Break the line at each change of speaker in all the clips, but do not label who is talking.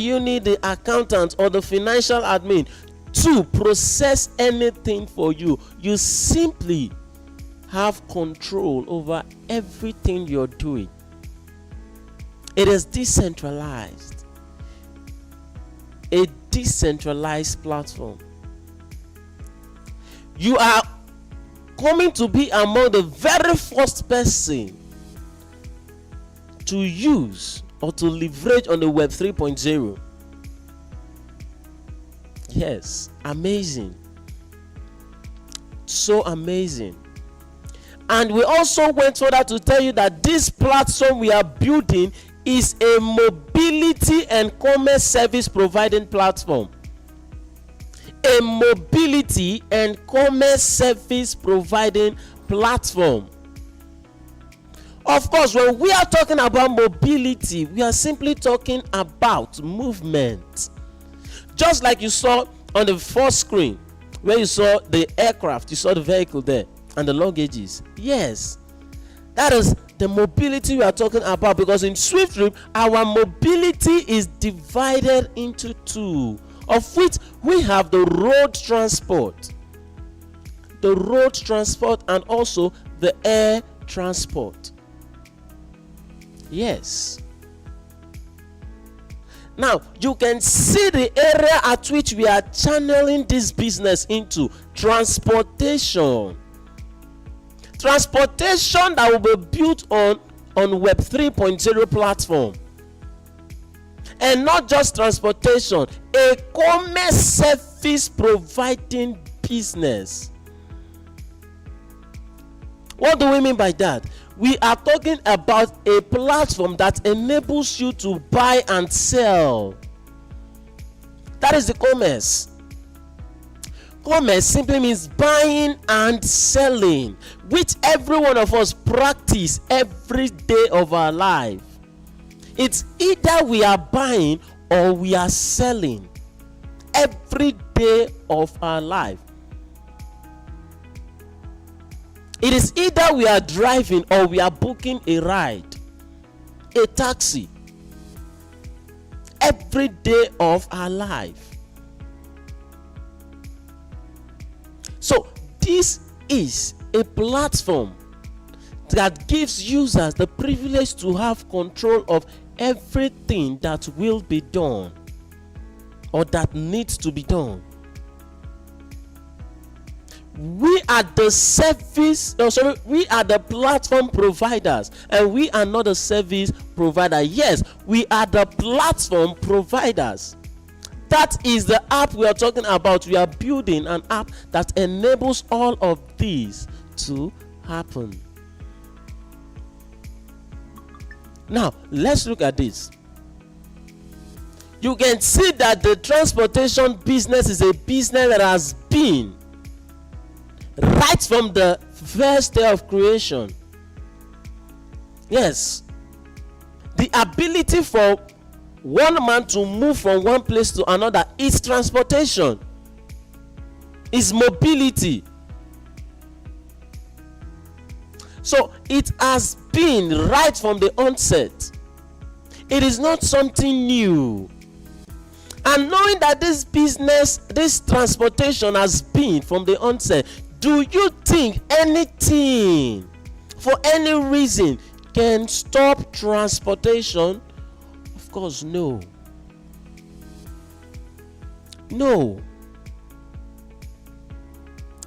do you need the accountant or the financial admin to process anything for you? You simply have control over everything you're doing. It is decentralized. A decentralized platform. You are coming to be among the very first person to use or to leverage on the Web 3.0. Yes, amazing. So amazing. And we also went further to tell you that this platform we are building is a mobility and commerce service providing platform. A mobility and commerce service providing platform. Of course, when we are talking about mobility, we are simply talking about movement. Just like you saw on the first screen, where you saw the aircraft, you saw the vehicle there, and the luggages. Yes, that is the mobility we are talking about, because in SWIFTtrip, our mobility is divided into two, of which we have the road transport. The road transport and also the air transport. Yes. Now, you can see the area at which we are channeling this business into: transportation. Transportation that will be built on Web 3.0 platform. And not just transportation, a commerce service providing business. What do we mean by that? We are talking about a platform that enables you to buy and sell. That is the commerce. Commerce simply means buying and selling, which every one of us practice every day of our life. It's either we are buying or we are selling every day of our life. It is either we are driving or we are booking a ride, a taxi, every day of our life. So this is a platform that gives users the privilege to have control of everything that will be done or that needs to be done. We are the we are the platform providers, and we are not a service provider. Yes, we are the platform providers. That is the app we are talking about. We are building an app that enables all of these to happen. Now, let's look at this. You can see that the transportation business is a business that has been right from the first day of creation. Yes, the ability for one man to move from one place to another is transportation, is mobility. So it has been right from the onset. It is not something new. And knowing that this business, this transportation has been from the onset, do you think anything, for any reason, can stop transportation? Of course, no. No.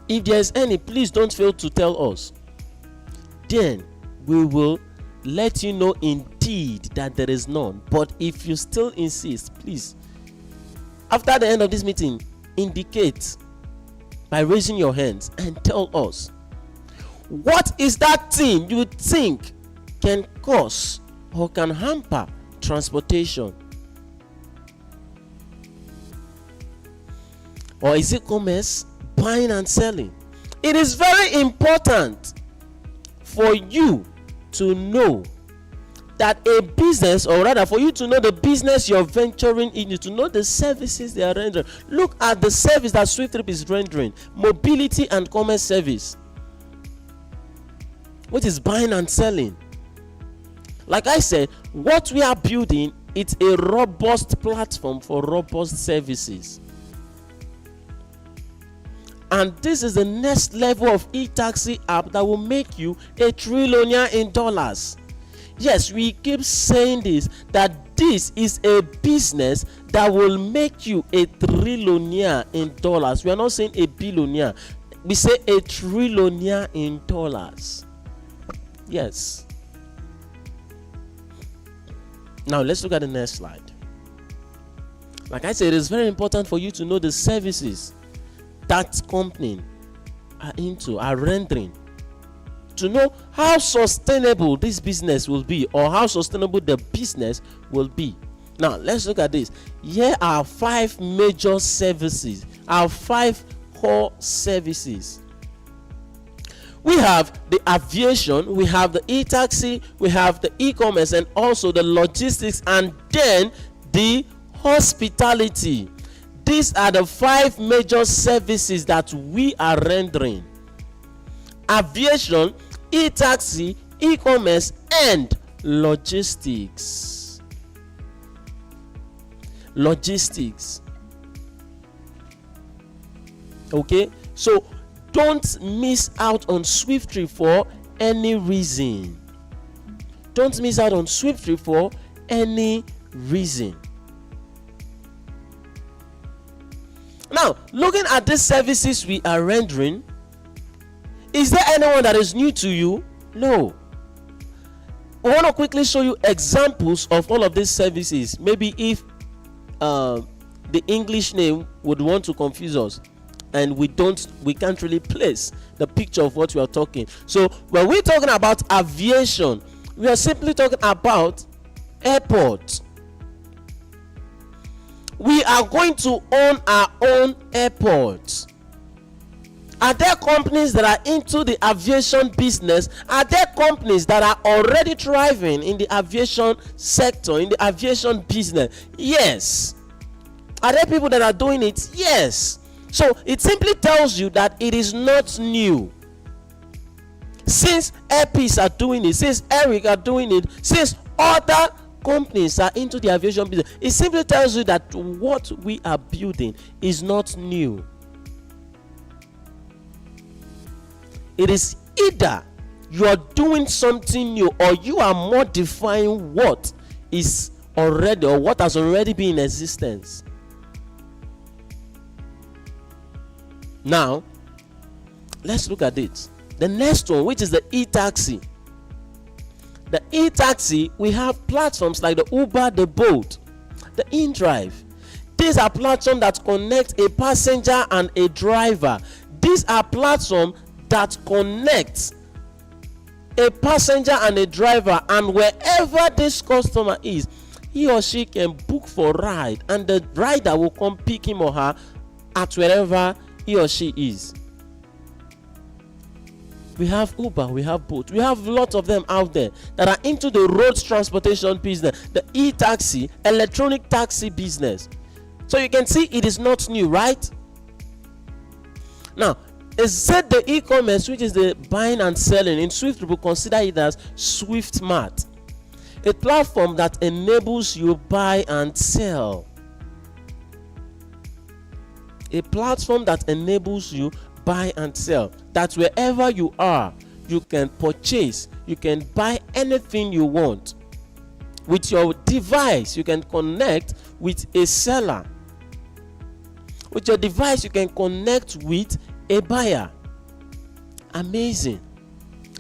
If there is any, please don't fail to tell us. Then we will let you know indeed that there is none. But if you still insist, please, after the end of this meeting, indicate by raising your hands and tell us, what is that thing you think can cause or can hamper transportation? Or is it commerce, buying and selling? It is very important for you to know that a business, or rather for you to know the business you're venturing into, to know the services they are rendering. Look at the service that SWIFTtrip is rendering: mobility and commerce service, which is buying and selling. Like I said, what we are building It's a robust platform for robust services. And this is the next level of e-taxi app that will make you a trillionaire in dollars. Yes, we keep saying this, that this is a business that will make you a trillionaire in dollars. We are not saying a billionaire. We say a trillionaire in dollars. Yes. Now let's look at the next slide. Like I said, it is very important for you to know the services that company are rendering, to know how sustainable this business will be, or how sustainable the business will be. Now let's look at this. Here are 5 major services, our 5 core services. We have the aviation, we have the e-taxi, we have the e-commerce, and also the logistics, and then the hospitality. These are the 5 major services that we are rendering: aviation, e-taxi, e-commerce, and logistics. Logistics. Okay, so don't miss out on SWIFTtrip for any reason. Don't miss out on SWIFTtrip for any reason. Now, looking at these services we are rendering, is there anyone that is new to you? No. I want to quickly show you examples of all of these services. Maybe if the English name would want to confuse us, and we can't really place the picture of what we are talking. So when we're talking about aviation, we are simply talking about airports. We are going to own our own airports. Are there companies that are into the aviation business? Are there companies that are already thriving in the aviation sector, in the aviation business? Yes. Are there people that are doing it? Yes. So it simply tells you that it is not new. Since Airpeace are doing it, since Eric are doing it, since other companies are into the aviation business, it simply tells you that what we are building is not new. It is either you are doing something new, or you are modifying what is already, or what has already been in existence. Now, let's look at it. The next one, which is the e-taxi. The e-taxi, we have platforms like the Uber, the Bolt, the InDrive. These are platforms that connect a passenger and a driver. These are platforms that connect a passenger and a driver, and wherever this customer is, he or she can book for a ride, and the rider will come pick him or her at wherever he or she is. We have Uber, we have Bolt, we have lots of them out there that are into the road transportation business, the e-taxi, electronic taxi business. So you can see it is not new, right? Now, is said the e-commerce, which is the buying and selling. In SWIFT, we consider it as SwiftMart, a platform that enables you buy and sell. A platform that enables you buy and sell. That wherever you are, you can purchase, you can buy anything you want. With your device, you can connect with a seller. With your device, you can connect with a buyer. Amazing.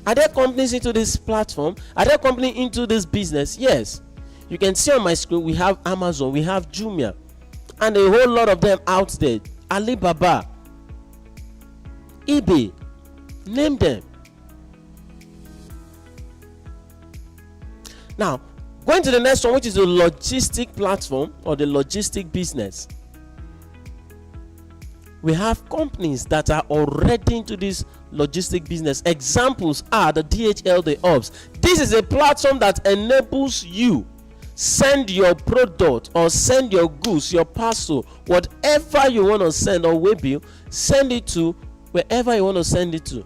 Are there companies into this platform? Are there companies into this business? Yes. You can see on my screen, we have Amazon, we have Jumia, and a whole lot of them out there. Alibaba, eBay, name them. Now, going to the next one, which is the logistic platform or the logistic business. We have companies that are already into this logistic business. Examples are the DHL, the Hubs. This is a platform that enables you send your product or send your goods, your parcel, whatever you want to send or waybill, send it to wherever you want to send it to,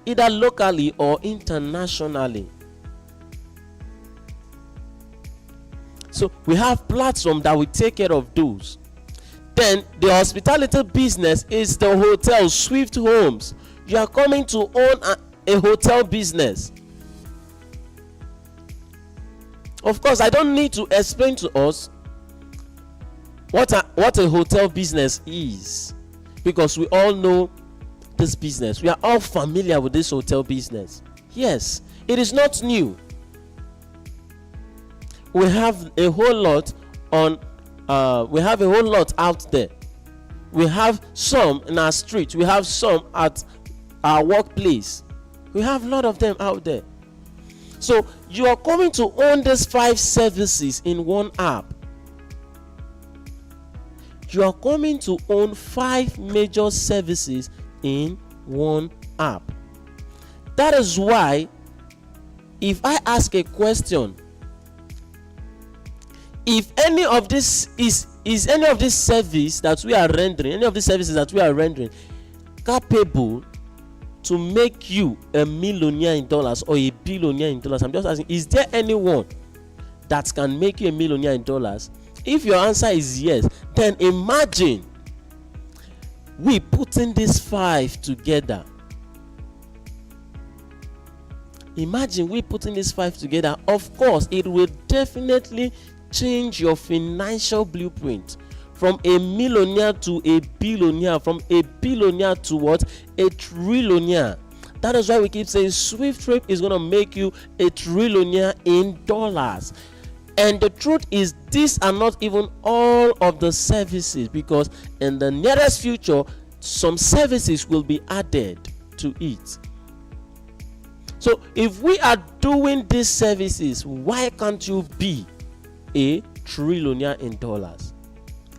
either locally or internationally. So we have platform that will take care of those. Then the hospitality business is the hotel, Swift Homes. You are coming to own a hotel business. Of course, I don't need to explain to us what a hotel business is, because we all know this business. We are all familiar with this hotel business. Yes, it is not new. We have a whole lot out there. We have some in our street. We have some at our workplace. We have a lot of them out there. So you are coming to own these 5 services in one app. You are coming to own 5 major services in one app. That is why, if I ask a question, if any of this is any of this service that we are rendering, any of these services that we are rendering, capable to make you a millionaire in dollars or a billionaire in dollars, I'm just asking, is there anyone that can make you a millionaire in dollars? If your answer is yes, then imagine we putting these 5 together. Imagine we putting these 5 together. Of course, it will definitely change your financial blueprint from a millionaire to a billionaire, from a billionaire to what? A trillionaire. That is why we keep saying SWIFTtrip is going to make you a trillionaire in dollars. And the truth is, these are not even all of the services, because in the nearest future, some services will be added to it. So if we are doing these services, why can't you be a trillionaire in dollars?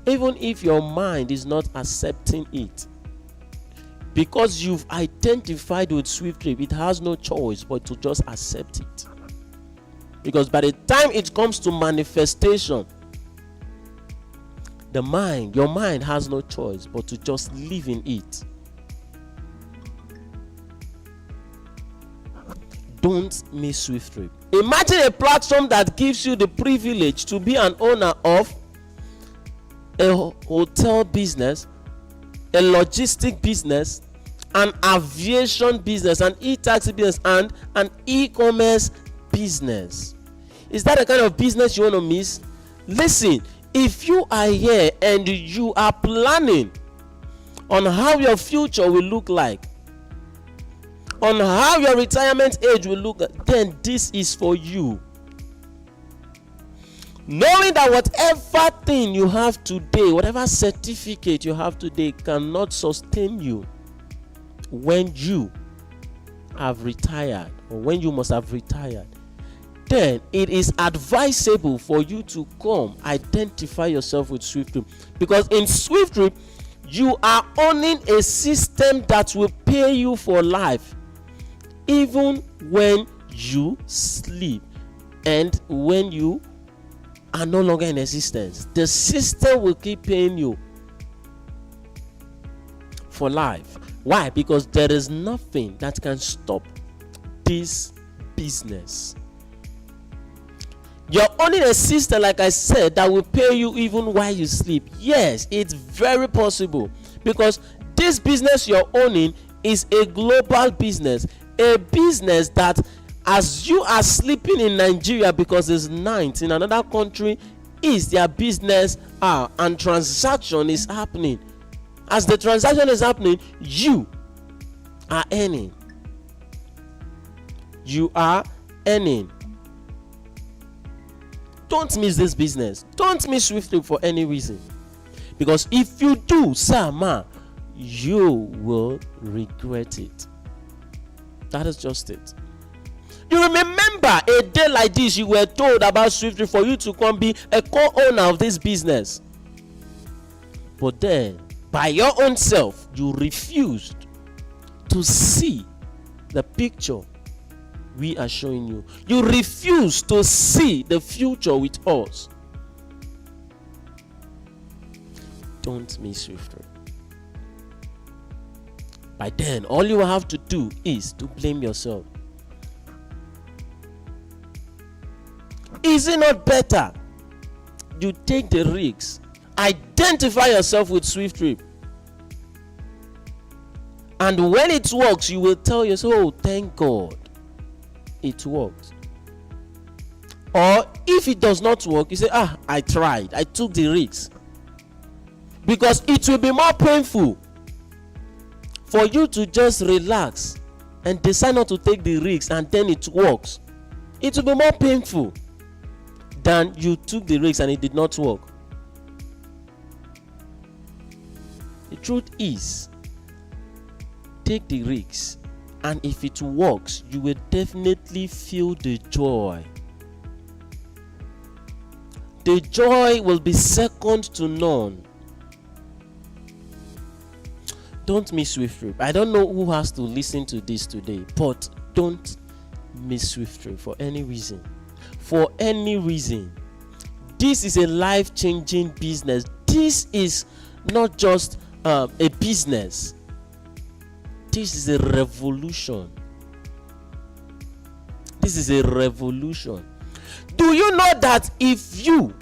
Even if your mind is not accepting it, because you've identified with SWIFTtrip, it has no choice but to just accept it. Because by the time it comes to manifestation, your mind has no choice but to just live in it. Don't miss SWIFTtrip. Imagine a platform that gives you the privilege to be an owner of a hotel business, a logistic business, an aviation business, an e-taxi business, and an e-commerce business. Is that the kind of business you want to miss? Listen, if you are here and you are planning on how your future will look like, on how your retirement age will look like, then this is for you. Knowing that whatever thing you have today, whatever certificate you have today, cannot sustain you when you have retired, or when you must have retired, then it is advisable for you to come identify yourself with SWIFTtrip. Because in SWIFTtrip, you are owning a system that will pay you for life, even when you sleep and when you are no longer in existence. The system will keep paying you for life. Why? Because there is nothing that can stop this business. You're owning a system, like I said, that will pay you even while you sleep. Yes, it's very possible, because this business you're owning is a global business, a business that, as you are sleeping in Nigeria because it's night in another country, is their business and transaction is happening. As the transaction is happening, you are earning. You are earning. Don't miss this business. Don't miss SWIFTtrip for any reason. Because if you do, sir, ma, you will regret it. That is just it. You remember a day like this, you were told about SWIFTtrip for you to come be a co-owner of this business. But then, by your own self, you refused to see the picture we are showing you. You refuse to see the future with us. Don't miss SWIFTtrip. By then, all you have to do is to blame yourself. Is it not better you take the risks. Identify yourself with SWIFTtrip. And when it works, you will tell yourself, oh, thank God, it worked. Or if it does not work, you say, I tried, I took the risks. Because it will be more painful for you to just relax and decide not to take the risks and then it works. It will be more painful than you took the risks and it did not work. The truth is, take the risks, and if it works, you will definitely feel the joy. The joy will be second to none. Don't miss SWIFTtrip. I don't know who has to listen to this today, but don't miss SWIFTtrip for any reason. For any reason. This is a life-changing business. This is not just a business. This is a revolution. This is a revolution. Do you know that if you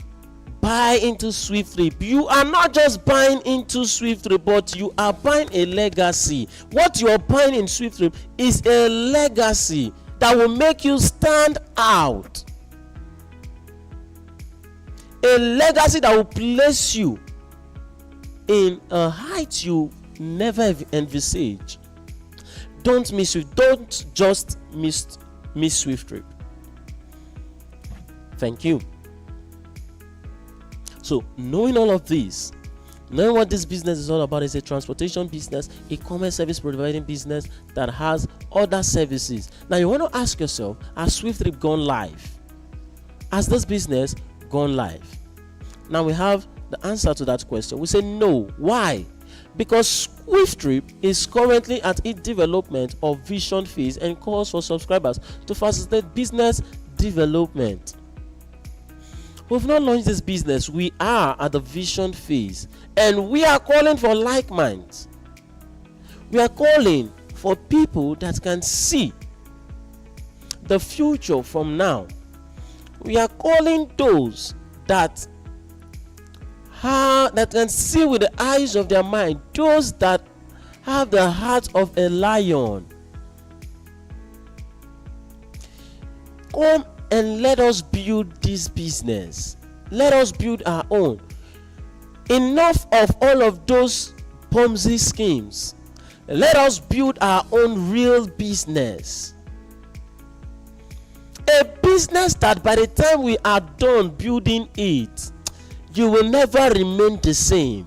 buy into SWIFTtrip, you are not just buying into SWIFTtrip, but you are buying a legacy. What you are buying in SWIFTtrip is a legacy that will make you stand out. A legacy that will place you in a height you never envisaged. Don't miss it. Don't just miss SWIFTtrip. Thank you. So, knowing all of this, knowing what this business is all about, is a transportation business, e-commerce service providing business that has other services. Now, you want to ask yourself, has SWIFTtrip gone live? Has this business gone live? Now, we have the answer to that question. We say no. Why? Because SWIFTtrip is currently at its development of vision phase and calls for subscribers to facilitate business development. We've not launched this business. We are at the vision phase, and we are calling for like minds. We are calling for people that can see the future from now. We are calling those that can see with the eyes of their mind, those that have the heart of a lion. Come and let us build this business. Let us build our own. Enough of all of those Ponzi schemes. Let us build our own real business. A business that by the time we are done building it, you will never remain the same.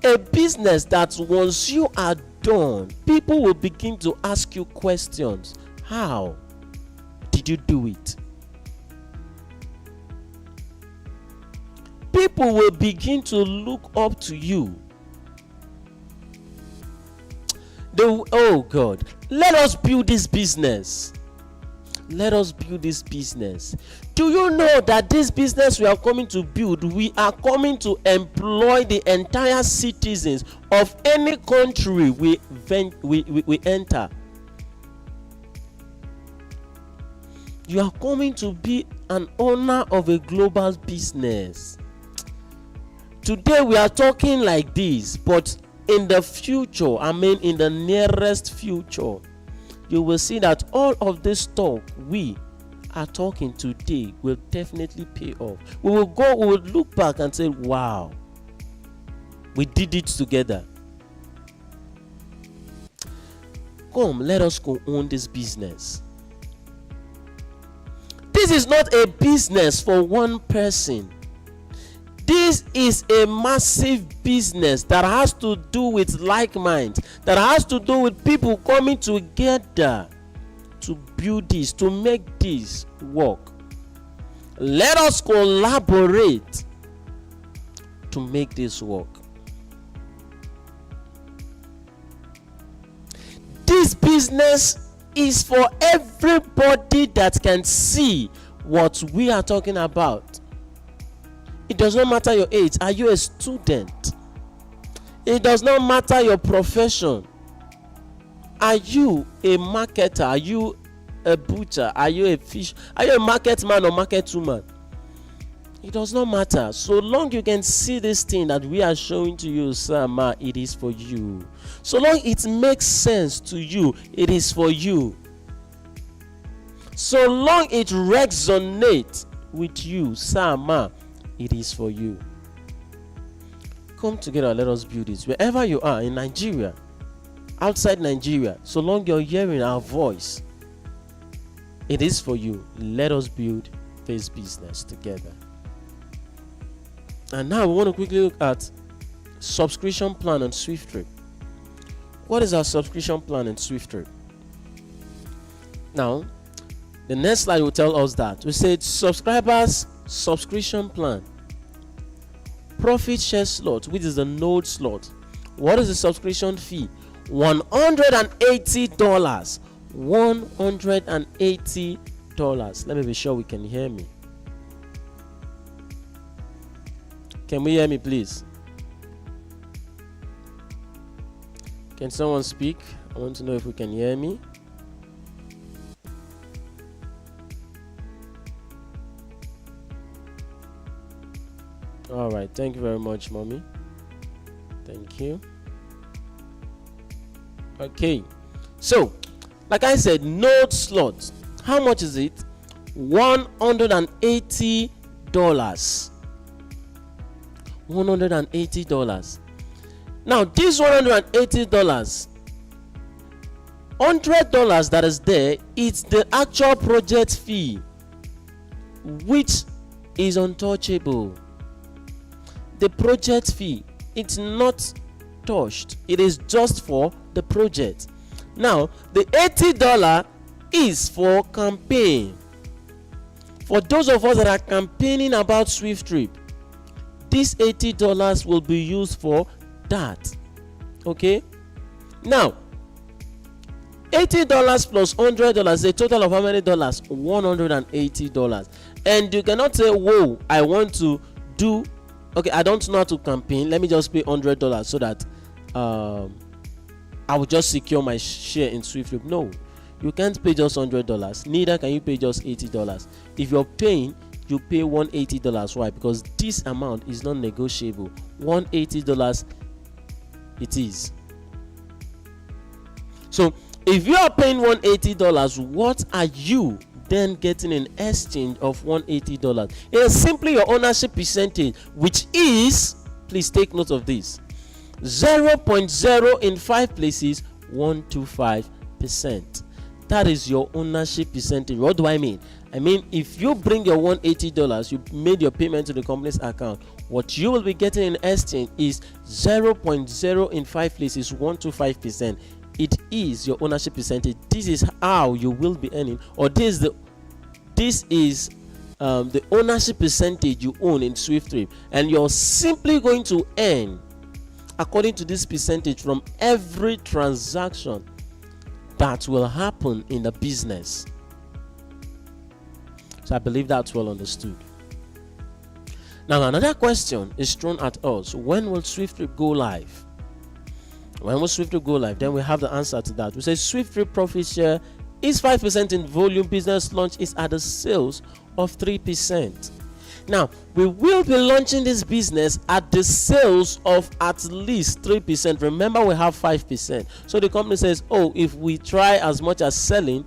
A business that once you are done, people will begin to ask you questions. How did you do it? People will begin to look up to you. Oh God, let us build this business. Let us build this business. Do you know that this business we are coming to build, we are coming to employ the entire citizens of any country we enter? You are coming to be an owner of a global business. Today we are talking like this, but in the future, in the nearest future, you will see that all of this talk we are talking today will definitely pay off. We will look back and say, wow, we did it together. Come, let us go own this business. This is not a business for one person. This is a massive business that has to do with like minds, that has to do with people coming together to build this, to make this work. Let us collaborate to make this work. This business is for everybody that can see what we are talking about. It does not matter your age. Are you a student? It does not matter your profession. Are you a marketer? Are you a butcher? Are you a fish? Are you a market man or market woman? It does not matter. So long you can see this thing that we are showing to you, sir, ma, it is for you. So long it makes sense to you, it is for you. So long it resonates with you, sir, ma, it is for you. Come together, let us build this. Wherever you are in Nigeria, outside Nigeria, so long you're hearing our voice, it is for you. Let us build this business together. And now we want to quickly look at subscription plan on SWIFTtrip. What is our subscription plan in SWIFTtrip? Now, the next slide will tell us that. We said subscribers subscription plan, profit share slot, which is the node slot. What is the subscription fee? $180. $180. Let me be sure we can hear me. Can we hear me, please? Can someone speak? I want to know if we can hear me. All right, thank you very much, mommy. Thank you. Okay, so like I said, node slot. How much is it? $180. $180. Now this $180, $100 that is there, it's the actual project fee, which is untouchable. The project fee, it's not touched, it is just for the project. Now the $80 is for campaign. For those of us that are campaigning about SWIFTtrip, this $80 will be used for that. Okay, now $80 plus $100, a total of how many dollars? $180. And you cannot say, whoa, I want to do, okay, I don't know how to campaign, let me just pay $100 so that I will just secure my share in SWIFTtrip. No, you can't pay just $100, neither can you pay just $80. If you're paying, you pay $180. Why? Because this amount is not negotiable. $180 it is. So if you are paying $180, what are you then getting in exchange of $180? It is simply your ownership percentage, which is, please take note of this, 0.0 in 5 places 125%. That is your ownership percentage. What do I mean? I mean, if you bring your $180, you made your payment to the company's account, what you will be getting in exchange is 0.0 in 5 places 125%. It is your ownership percentage. This is how you will be earning, or this is the ownership percentage you own in SWIFTtrip, and you're simply going to earn according to this percentage from every transaction that will happen in the business. So I believe that's well understood. Now another question is thrown at us: when will SWIFTtrip go live? When will SWIFTtrip go live? Then we have the answer to that. We say SWIFTtrip profit share is 5% in volume. Business launch is at the sales of 3%. Now we will be launching this business at the sales of at least 3%. Remember, we have 5%. So the company says, oh, if we try as much as selling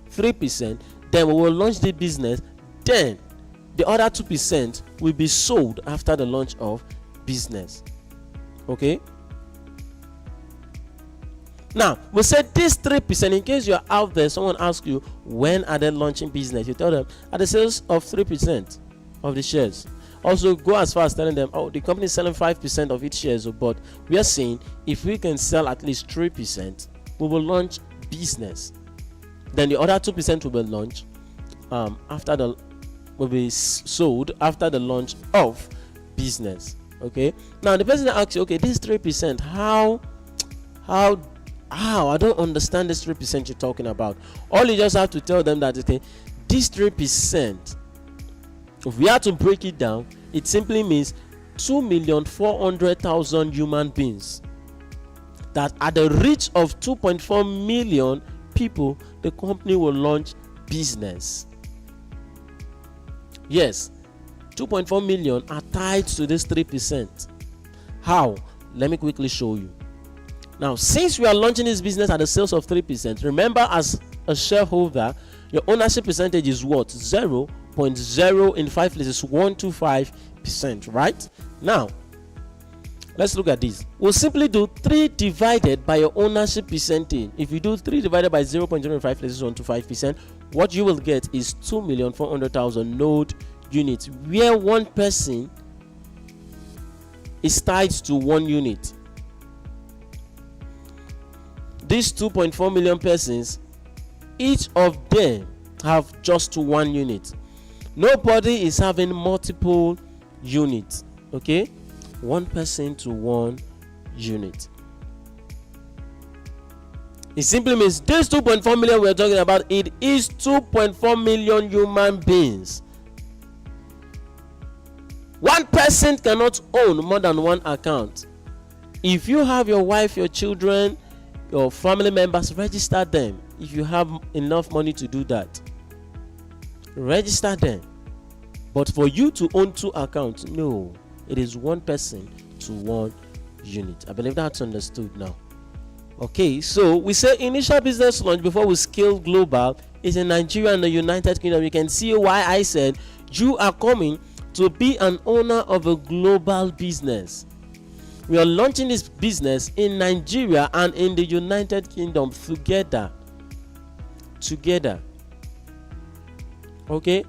3%, then we will launch the business. Then the other 2% will be sold after the launch of business. Okay. Now we said this 3%. In case you're out there, someone asks you when are they launching business, you tell them at the sales of 3% of the shares. Also go as far as telling them, oh, the company is selling 5% of its shares, but we are saying if we can sell at least 3%, we will launch business. Then the other 2% will be launched will be sold after the launch of business. Okay. Now the person asks you, okay, this 3%, how I don't understand this 3% you're talking about. All you just have to tell them that, okay, this 3%, if we have to break it down, it simply means 2,400,000 human beings that at the reach of 2.4 million people, the company will launch business. Yes, 2.4 million are tied to this 3%. How? Let me quickly show you. Now, since we are launching this business at a sales of 3%, remember, as a shareholder, your ownership percentage is what? 0.0 in 5 places, 125%, right? Now, let's look at this. We'll simply do 3 divided by your ownership percentage. If you do 3 divided by 0.05 places, 125%, what you will get is 2,400,000 node units, where one person is tied to 1 unit. These 2.4 million persons, each of them have just 1 unit. Nobody is having multiple units. Okay, 1 person to 1 unit. It simply means this 2.4 million we're talking about, it is 2.4 million human beings. One person cannot own more than 1 account. If you have your wife, your children, your family members, register them. If you have enough money to do that, register them. But for you to own 2 accounts, no, it is 1 person to 1 unit. I believe that's understood now. Okay, so we say initial business launch before we scale global is in Nigeria and the United Kingdom. You can see why I said you are coming to be an owner of a global business. We are launching this business in Nigeria and in the United Kingdom together. Okay,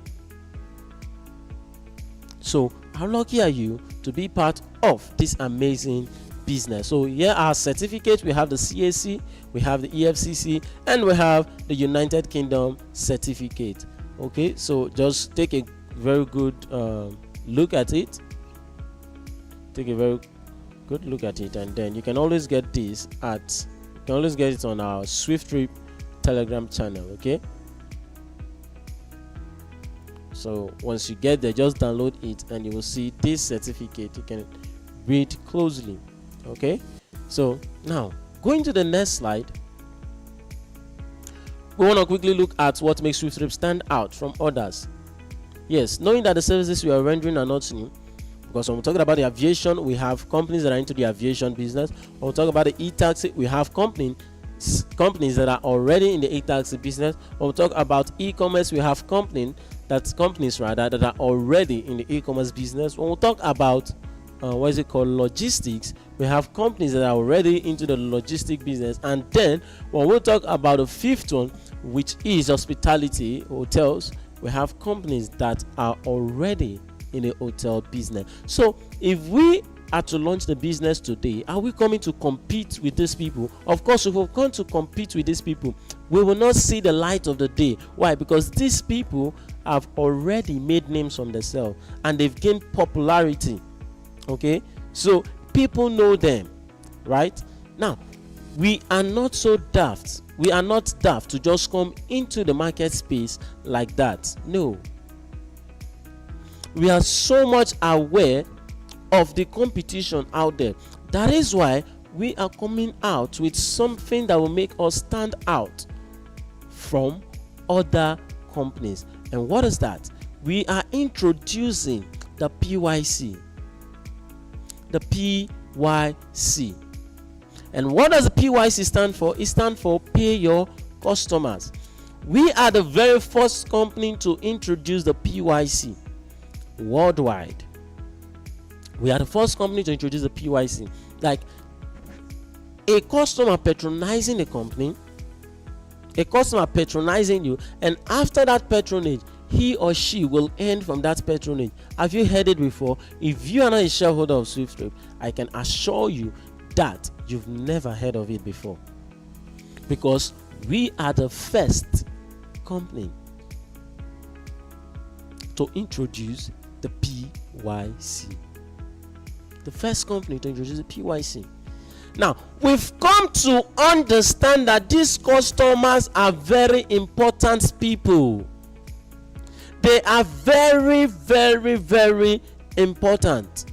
so how lucky are you to be part of this amazing business? So here are certificates. We have the CAC, we have the EFCC, and we have the United Kingdom certificate. Okay, so just take a very good look at it. Take a very good look at it, and then you can always get this on our SWIFTtrip Telegram channel. Okay, so once you get there, just download it and you will see this certificate. You can read closely. Okay, so now going to the next slide, we want to quickly look at what makes SWIFTtrip stand out from others. Yes, knowing that the services we are rendering are not new, because when we're talking about the aviation, we have companies that are into the aviation business. When we talk about the e-taxi, we have companies that are already in the e-taxi business. When we talk about e-commerce, we have companies that are already in the e-commerce business. When we talk about logistics, we have companies that are already into the logistic business. And then when we talk about the 5th one, which is hospitality, hotels, we have companies that are already in the hotel business. So if we are to launch the business today, are we coming to compete with these people? Of course, if we're going to compete with these people, we will not see the light of the day. Why? Because these people have already made names for themselves and they've gained popularity. Okay, so people know them, right? Now, we are not so daft. We are not daft to just come into the market space like that. No. We are so much aware of the competition out there. That is why we are coming out with something that will make us stand out from other companies. And what is that? We are introducing the PYC. The PYC. And what does the PYC stand for? It stands for Pay Your Customers. We are the very first company to introduce the PYC worldwide. We are the first company to introduce the PYC. Like a customer patronizing the company, a customer patronizing you, and after that patronage, he or she will earn from that patronage. Have you heard it before? If you are not a shareholder of SWIFTtrip, I can assure you that you've never heard of it before, because we are the first company to introduce the PYC. The first company to introduce the PYC. Now, we've come to understand that these customers are very important people. They are very, very, very important.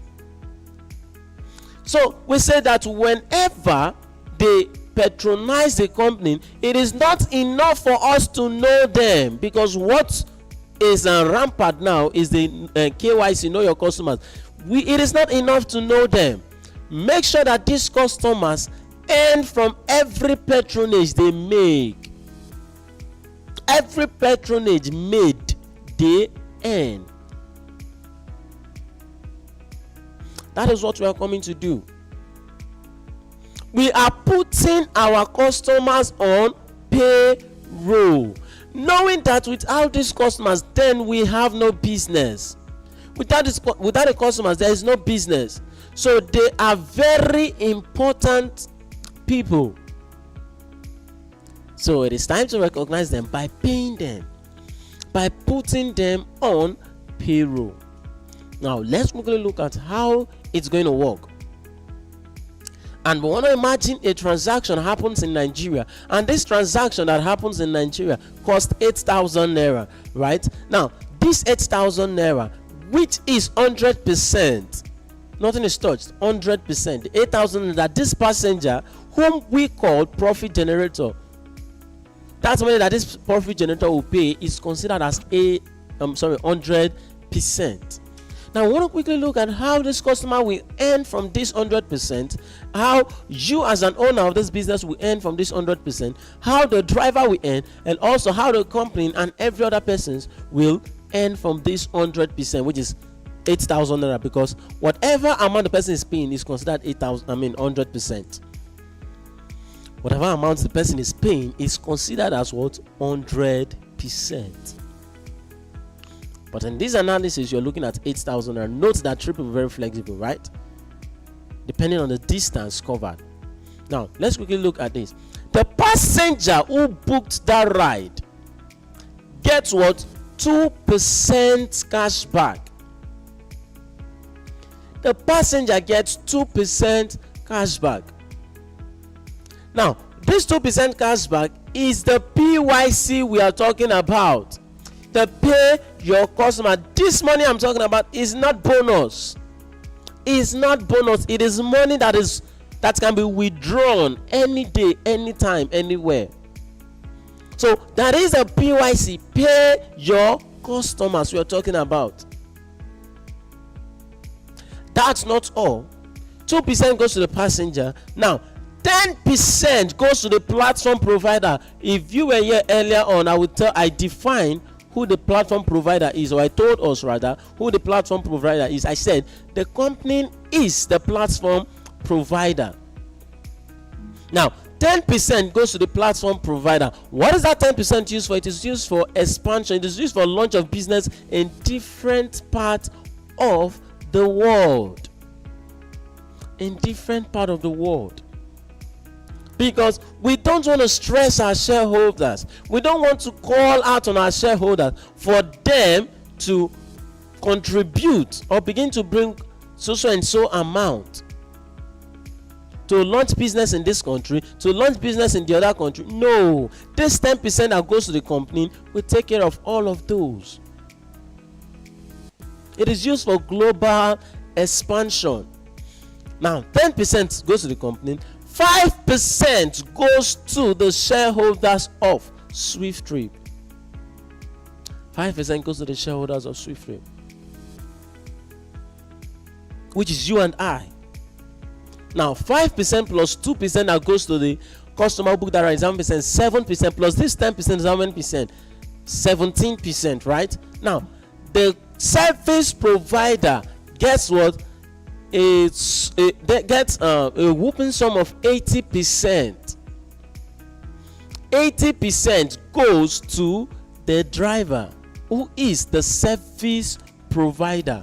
So we say that whenever they patronize the company, it is not enough for us to know them, because what is rampant now is the KYC, know your customers. It is not enough to know them. Make sure that these customers earn from every patronage they make. Every patronage made, they earn. That is what we are coming to do. We are putting our customers on payroll, knowing that without these customers, then we have no business. Without the customers, there is no business. So they are very important people. So it is time to recognize them by paying them, by putting them on payroll. Now let's quickly look at how it's going to work. And we want to imagine a transaction happens in Nigeria, and this transaction that happens in Nigeria costs 8,000 naira, right? Now this 8,000 naira, which is 100%, nothing is touched, 100%, 8,000 that this passenger, whom we call profit generator, that's money that this profit generator will pay, is considered as 100%. Now I want to quickly look at how this customer will earn from this 100%, how you as an owner of this business will earn from this 100%, how the driver will earn, and also how the company and every other persons will earn from this 100%, which is 8,000 naira, because whatever amount the person is paying is considered 100%. Whatever amount the person is paying is considered as what? 100%. But in this analysis, you're looking at 8,000 naira. Note that trip is very flexible, right? Depending on the distance covered. Now let's quickly look at this. The passenger who booked that ride gets what? 2% cash back. The passenger gets 2% cash back. Now this 2% cash back is the PYC we are talking about. The pay your customer. This money I'm talking about is not bonus. It's not bonus. It is money that can be withdrawn any day, anytime, anywhere. So that is a PYC, pay your customers, we are talking about. That's not all. 2% goes to the passenger. Now 10% goes to the platform provider. If you were here earlier on, I define who the platform provider is, or I told us rather who the platform provider is. I said the company is the platform provider. Now 10% goes to the platform provider. What is that 10% used for? It is used for expansion. It is used for launch of business in different parts of the world. In different part of the world. Because we don't want to stress our shareholders. We don't want to call out on our shareholders for them to contribute or begin to bring so and so amount to launch business in this country, to launch business in the other country. No, this 10% that goes to the company will take care of all of those. It is used for global expansion. Now 10% goes to the company, 5% goes to the shareholders of SWIFTtrip. 5% goes to the shareholders of SWIFTtrip, which is you and I. Now 5% plus 2% that goes to the customer who booked that ride is 7%, plus this 10% is how many percent? 17%, right? Now the service provider gets what? Gets a whooping sum of 80%. 80% goes to the driver, who is the service provider.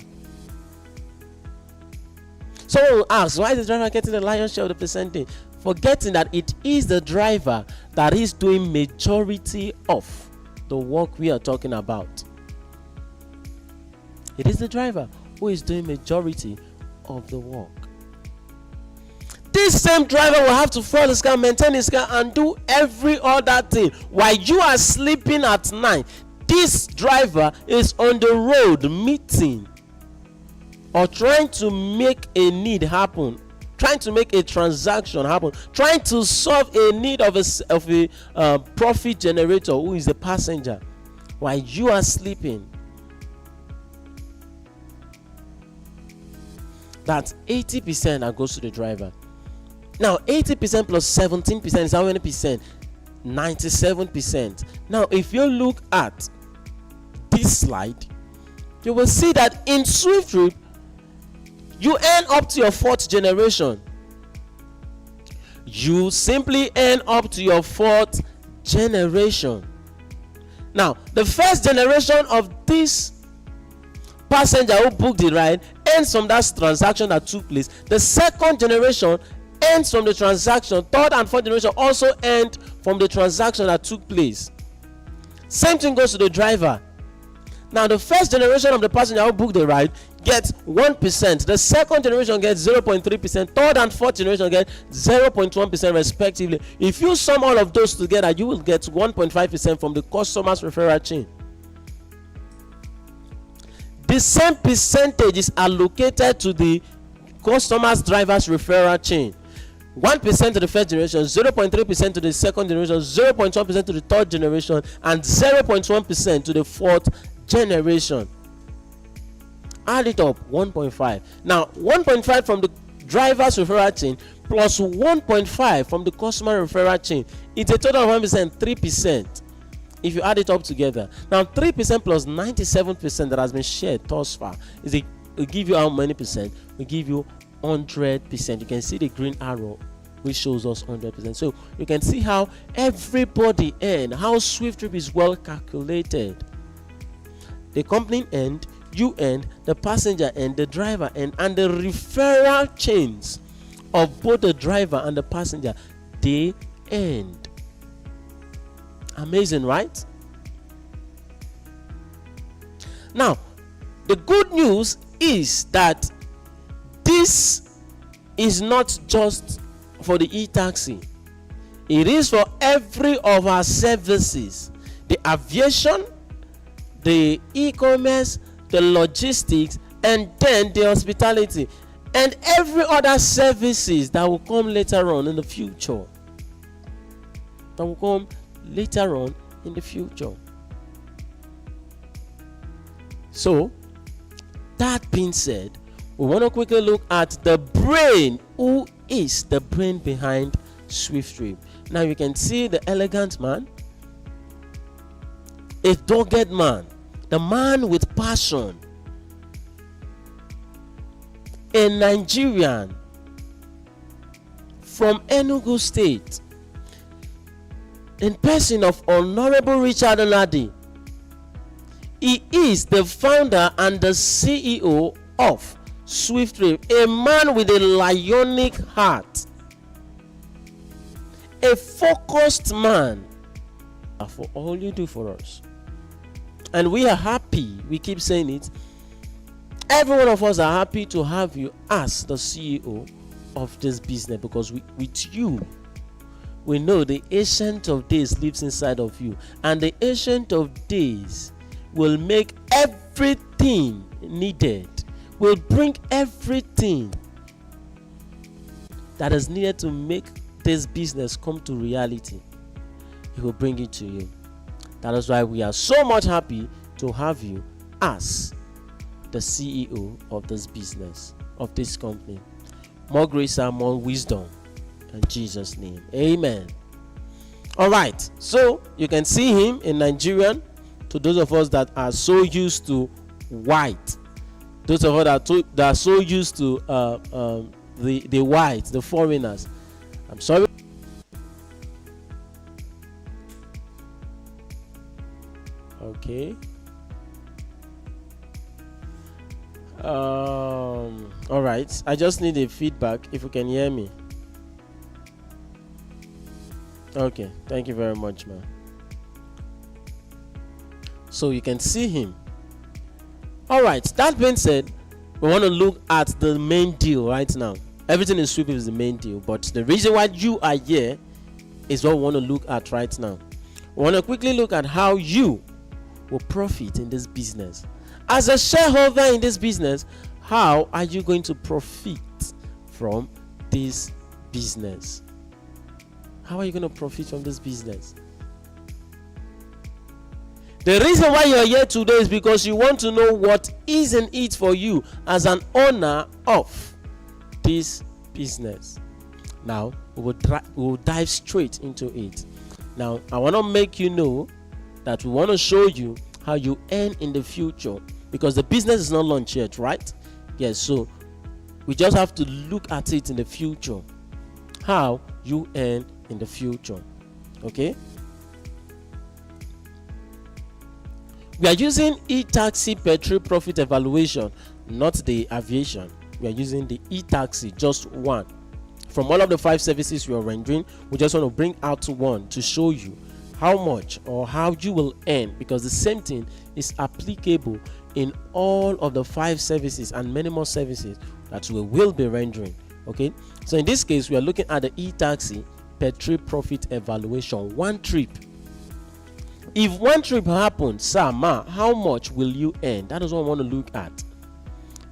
Someone will ask, why is the driver getting the lion's share of the percentage? Forgetting that it is the driver that is doing majority of the work we are talking about. It is the driver who is doing majority of the work. This same driver will have to fuel his car, maintain his car, and do every other thing while you are sleeping at night. This driver is on the road meeting or trying to make a need happen, trying to make a transaction happen, trying to solve a need of a profit generator who is the passenger while you are sleeping. That's 80% that goes to the driver. Now 80% plus 17% is how many percent? 97%. Now if you look at this slide, you will see that in SWIFTtrip you earn up to your 4th generation. You simply earn up to your 4th generation. Now the 1st generation of this passenger who booked the ride ends from that transaction that took place. The 2nd generation ends from the transaction. 3rd and 4th generation also end from the transaction that took place. Same thing goes to the driver. Now the 1st generation of the passenger who booked the ride gets 1%. The 2nd generation gets 0.3%. 3rd and 4th generation get 0.1% respectively. If you sum all of those together, you will get 1.5% from the customer's referral chain. The same percentage is allocated to the customer's driver's referral chain. 1% to the 1st generation, 0.3% to the 2nd generation, 0.1% to the 3rd generation, and 0.1% to the 4th generation. Add it up, 1.5. Now 1.5 from the driver's referral chain plus 1.5 from the customer referral chain, it's a total of 1%, 3%. If you add it up together, now 3% plus 97% that has been shared thus far is will give you how many percent? We give you 100%. You can see the green arrow which shows us 100%. So you can see how everybody earn, how SWIFTtrip is well calculated. The company earned, you earned, the passenger earned, the driver earned, and the referral chains of both the driver and the passenger, they earned. Amazing, right? Now the good news is that this is not just for the e-taxi, it is for every of our services: the aviation, the e-commerce, the logistics, and then the hospitality, and every other services that will come later on in the future. So that being said, we want to quickly look at the brain. Who is the brain behind SWIFTtrip? Now you can see the elegant man, a dogged man, the man with passion, a Nigerian from Enugu State, in person of Honorable Richard Oladi. He is the founder and the CEO of SWIFTtrip, a man with a lionic heart, a focused man, for all you do for us. And we are happy, we keep saying it, every one of us are happy to have you as the CEO of this business, because with you, we know the Ancient of Days lives inside of you, and the Ancient of Days will make everything needed, will bring everything that is needed to make this business come to reality. He will bring it to you. That is why we are so much happy to have you as the CEO of this business, of this company. More grace and more wisdom in Jesus' name. Amen. All right, so you can see him in Nigerian. To those of us that are so used to white, those of us that are so used to the white, the foreigners, I'm sorry. Okay. All right, I just need a feedback if you can hear me. Okay, thank you very much, man. So you can see him. All right, that being said, we want to look at the main deal right now. Everything in SWIFTtrip is the main deal, but the reason why you are here is what we want to look at right now. We want to quickly look at how you will profit in this business. As a shareholder in this business, how are you going to profit from this business? How are you going to profit from this business? The reason why you're here today is because you want to know what is in it for you as an owner of this business. Now, we will dive straight into it. Now, I want to make you know that we want to show you how you earn in the future, because the business is not launched yet, right? Yes, so we just have to look at it in the future, how you earn in the future. Okay, we are using e-taxi per trip profit evaluation, not the aviation. We are using the e-taxi, just one. From all of the 5 services we are rendering, we just want to bring out one to show you how much or how you will earn, because the same thing is applicable in all of the 5 services and many more services that we will be rendering. Okay, so in this case, we are looking at the e-taxi per trip profit evaluation. One trip. If one trip happens, sir, ma, how much will you earn? That is what I want to look at.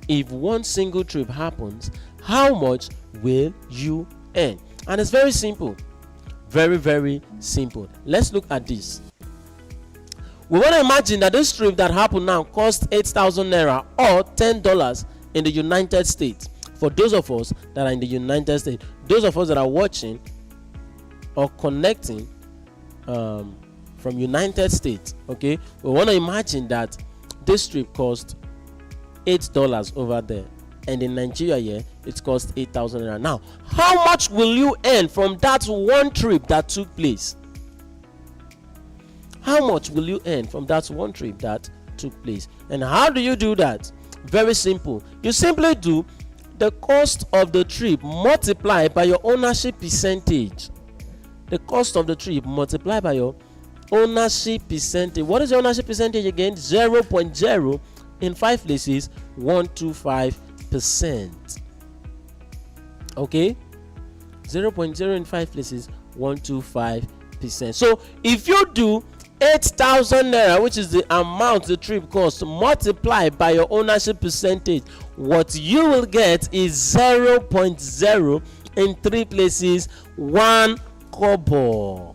If one single trip happens, how much will you earn? And it's very simple. Very, very simple. Let's look at this. We want to imagine that this trip that happened now cost 8,000 naira or $10 in the United States. For those of us that are in the United States, those of us that are watching or connecting from United States, okay, we want to imagine that this trip cost $8 over there, and in Nigeria here it cost 8,000 naira. Now, how much will you earn from that one trip that took place? How much will you earn from that one trip that took place? And how do you do that? Very simple. You simply do the cost of the trip multiplied by your ownership percentage. The cost of the trip multiplied by your ownership percentage. What is your ownership percentage again? 0.0 in 5 places 125%. Okay, 0.0 in 5 places 125%. So if you do 8,000 naira, which is the amount the trip costs, multiplied by your ownership percentage, what you will get is 0.0 in 3 places 1 kobo.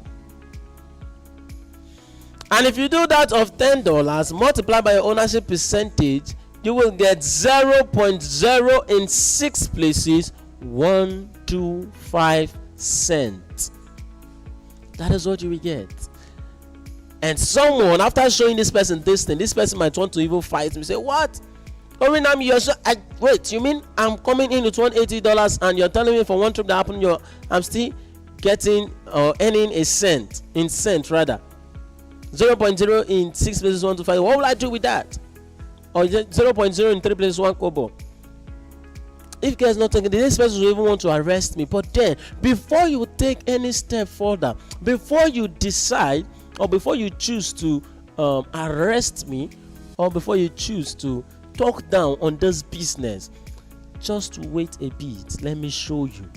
And if you do that of $10 multiplied by your ownership percentage, you will get 0.0 in 6 places 125 cents. That is what you will get. And someone, after showing this person this thing, this person might want to even fight me. Say, what? Wait, you mean I'm coming in with $180 and you're telling me for one trip that happened, I'm still getting or earning a cent, in cent rather. 0.0 in 6 places 125. What will I do with that? Or 0.0 in 3 places 1 kobo. If guys not taking, the next person will even want to arrest me. But then, before you take any step further, before you decide or before you choose to arrest me, or before you choose to talk down on this business, just wait a bit. Let me show you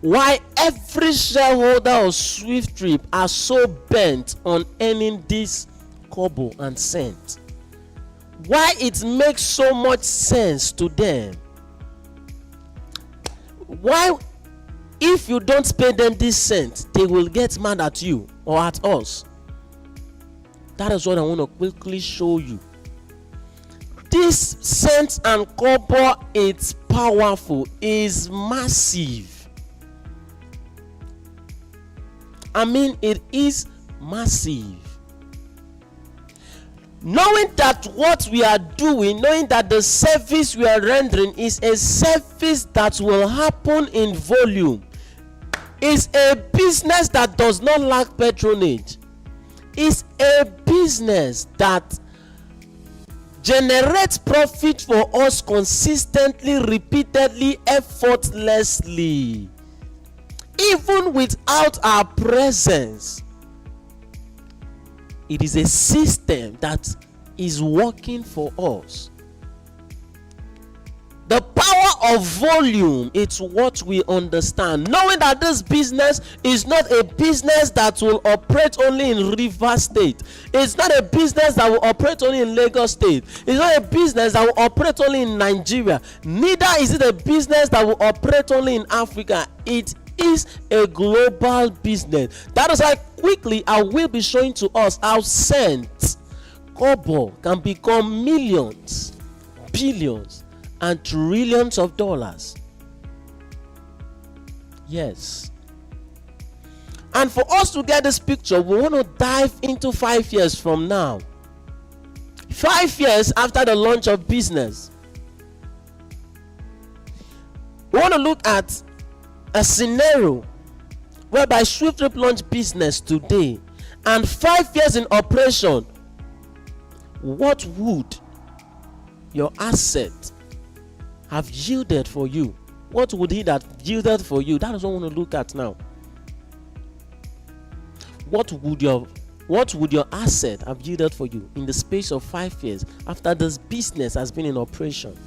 why every shareholder of SWIFTtrip are so bent on earning this kobo and cent. Why it makes so much sense to them. Why, if you don't pay them this cent, they will get mad at you or at us. That is what I want to quickly show you. This cent and kobo, it's powerful, is massive. I mean, it is massive. Knowing that what we are doing, knowing that the service we are rendering is a service that will happen in volume, is a business that does not lack patronage, is a business that generates profit for us consistently, repeatedly, effortlessly, even without our presence. It is a system that is working for us. The power of volume, it's what we understand. Knowing that this business is not a business that will operate only in Rivers State. It's not a business that will operate only in Lagos State. It's not a business that will operate only in Nigeria. Neither is it a business that will operate only in Africa. It is a global business. That is why quickly I will be showing to us how cents, kobo can become millions, billions, and trillions of dollars. Yes. And for us to get this picture, we want to dive into 5 years from now. 5 years after the launch of business. We want to look at a scenario whereby SWIFTtrip launched business today, and 5 years in operation, what would your asset have yielded for you? What would it have yielded for you? That is what I want to look at now. What would your asset have yielded for you in the space of 5 years after this business has been in operation?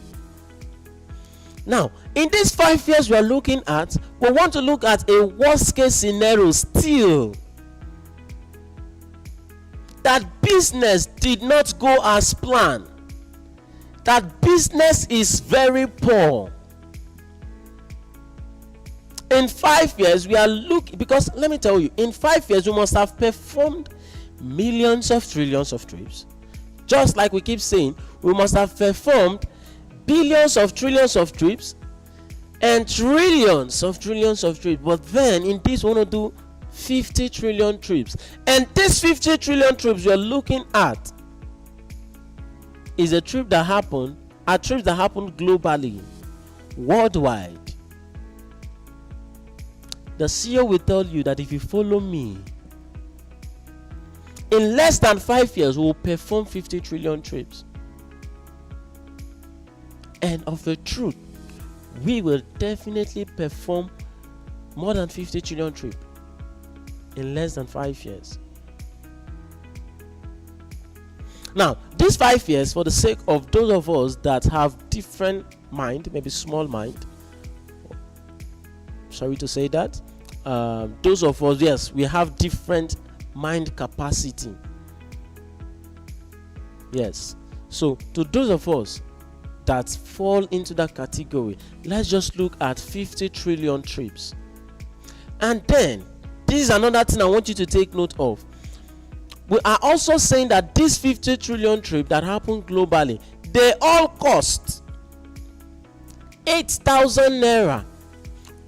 Now, in these 5 years we are looking at, we want to look at a worst case scenario still. That business did not go as planned. That business is very poor. In 5 years we are looking, because let me tell you, in 5 years we must have performed millions of trillions of trips. Just like we keep saying, we must have performed billions of trillions of trips and trillions of trips. But then in this we want to do 50 trillion trips, and this 50 trillion trips we are looking at is a trip that happened globally, worldwide. The CEO will tell you that if you follow me, in less than 5 years we will perform 50 trillion trips. And of the truth, we will definitely perform more than 50 trillion trips in less than 5 years. Now, these 5 years, for the sake of those of us that have different mind, maybe small mind, sorry to say that, those of us, yes, we have different mind capacity. Yes. So to those of us that fall into that category, let's just look at 50 trillion trips. And then this is another thing I want you to take note of. We are also saying that this 50 trillion trip that happened globally, they all cost 8,000 naira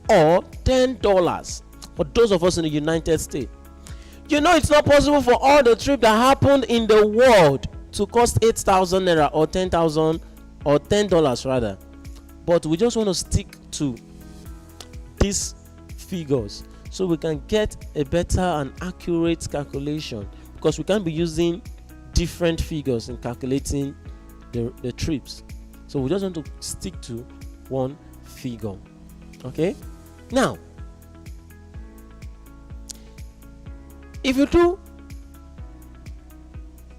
or $10 for those of us in the United States. You know, it's not possible for all the trips that happened in the world to cost 8,000 naira or 10,000 or $10 rather. But we just want to stick to these figures so we can get a better and accurate calculation, because we can't be using different figures in calculating the trips. So we just want to stick to one figure. Okay? Now, if you do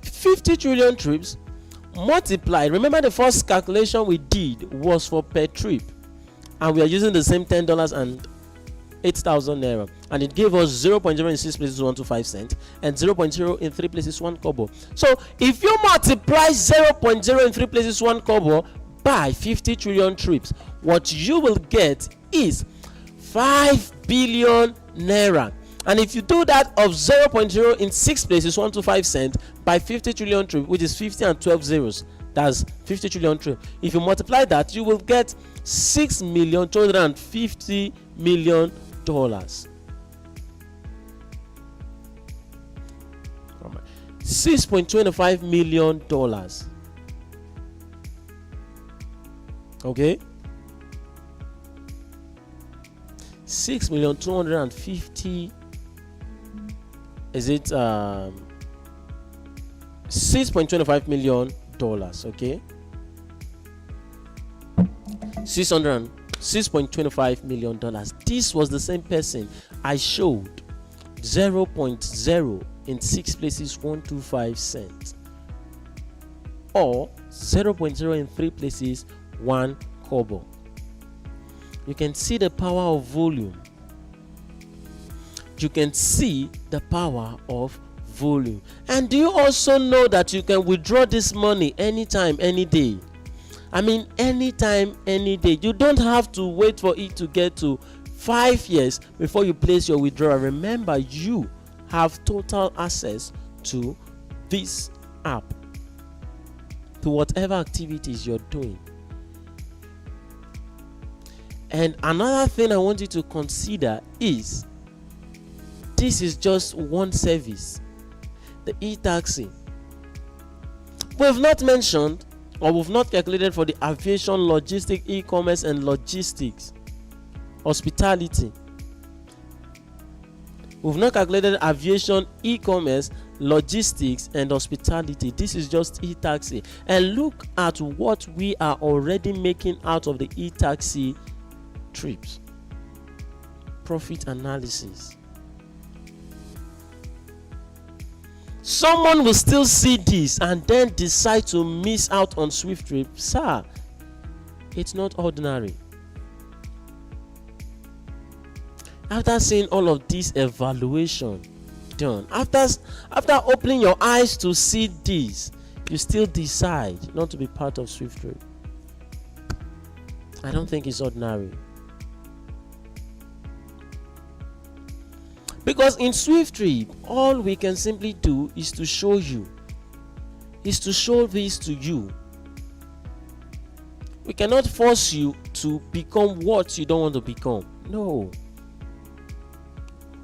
50 trillion trips multiplied, remember the first calculation we did was for per trip, and we are using the same $10 and 8,000 naira, and it gave us 0.0 in 6 places 125 cents and 0.0 in 3 places 1 kobo. So if you multiply 0.0 in 3 places 1 kobo by 50 trillion trips, what you will get is 5 billion naira. And if you do that of 0.0 in 6 places 125 cents by 50 trillion trip, which is 50 and 12 zeros, that's 50 trillion trip. If you multiply that, you will get $6,250,000,000. $6.25 million. Okay, 6,250,000. Is it $6.25 million? Okay, $6.25 million. This was the same person I showed 0.0 in 6 places 125 cents or 0.0 in 3 places 1 kobo. You can see the power of volume. You can see the power of volume. And do you also know that you can withdraw this money anytime, any day? I mean, anytime, any day. You don't have to wait for it to get to 5 years before you place your withdrawal. Remember, you have total access to this app, to whatever activities you're doing. And another thing I want you to consider is this is just one service, the e-taxi. We've not mentioned, or we've not calculated for the aviation, logistics, e-commerce and logistics, hospitality. We've not calculated aviation, e-commerce, logistics and hospitality. This is just e-taxi. And look at what we are already making out of the e-taxi trips. Profit analysis. Someone will still see this and then decide to miss out on SWIFTtrip. Sir, it's not ordinary. After seeing all of this evaluation done, after opening your eyes to see this, you still decide not to be part of SWIFTtrip. I don't think it's ordinary. Because in SWIFTtrip, all we can simply do is to show you, is to show this to you. We cannot force you to become what you don't want to become. No.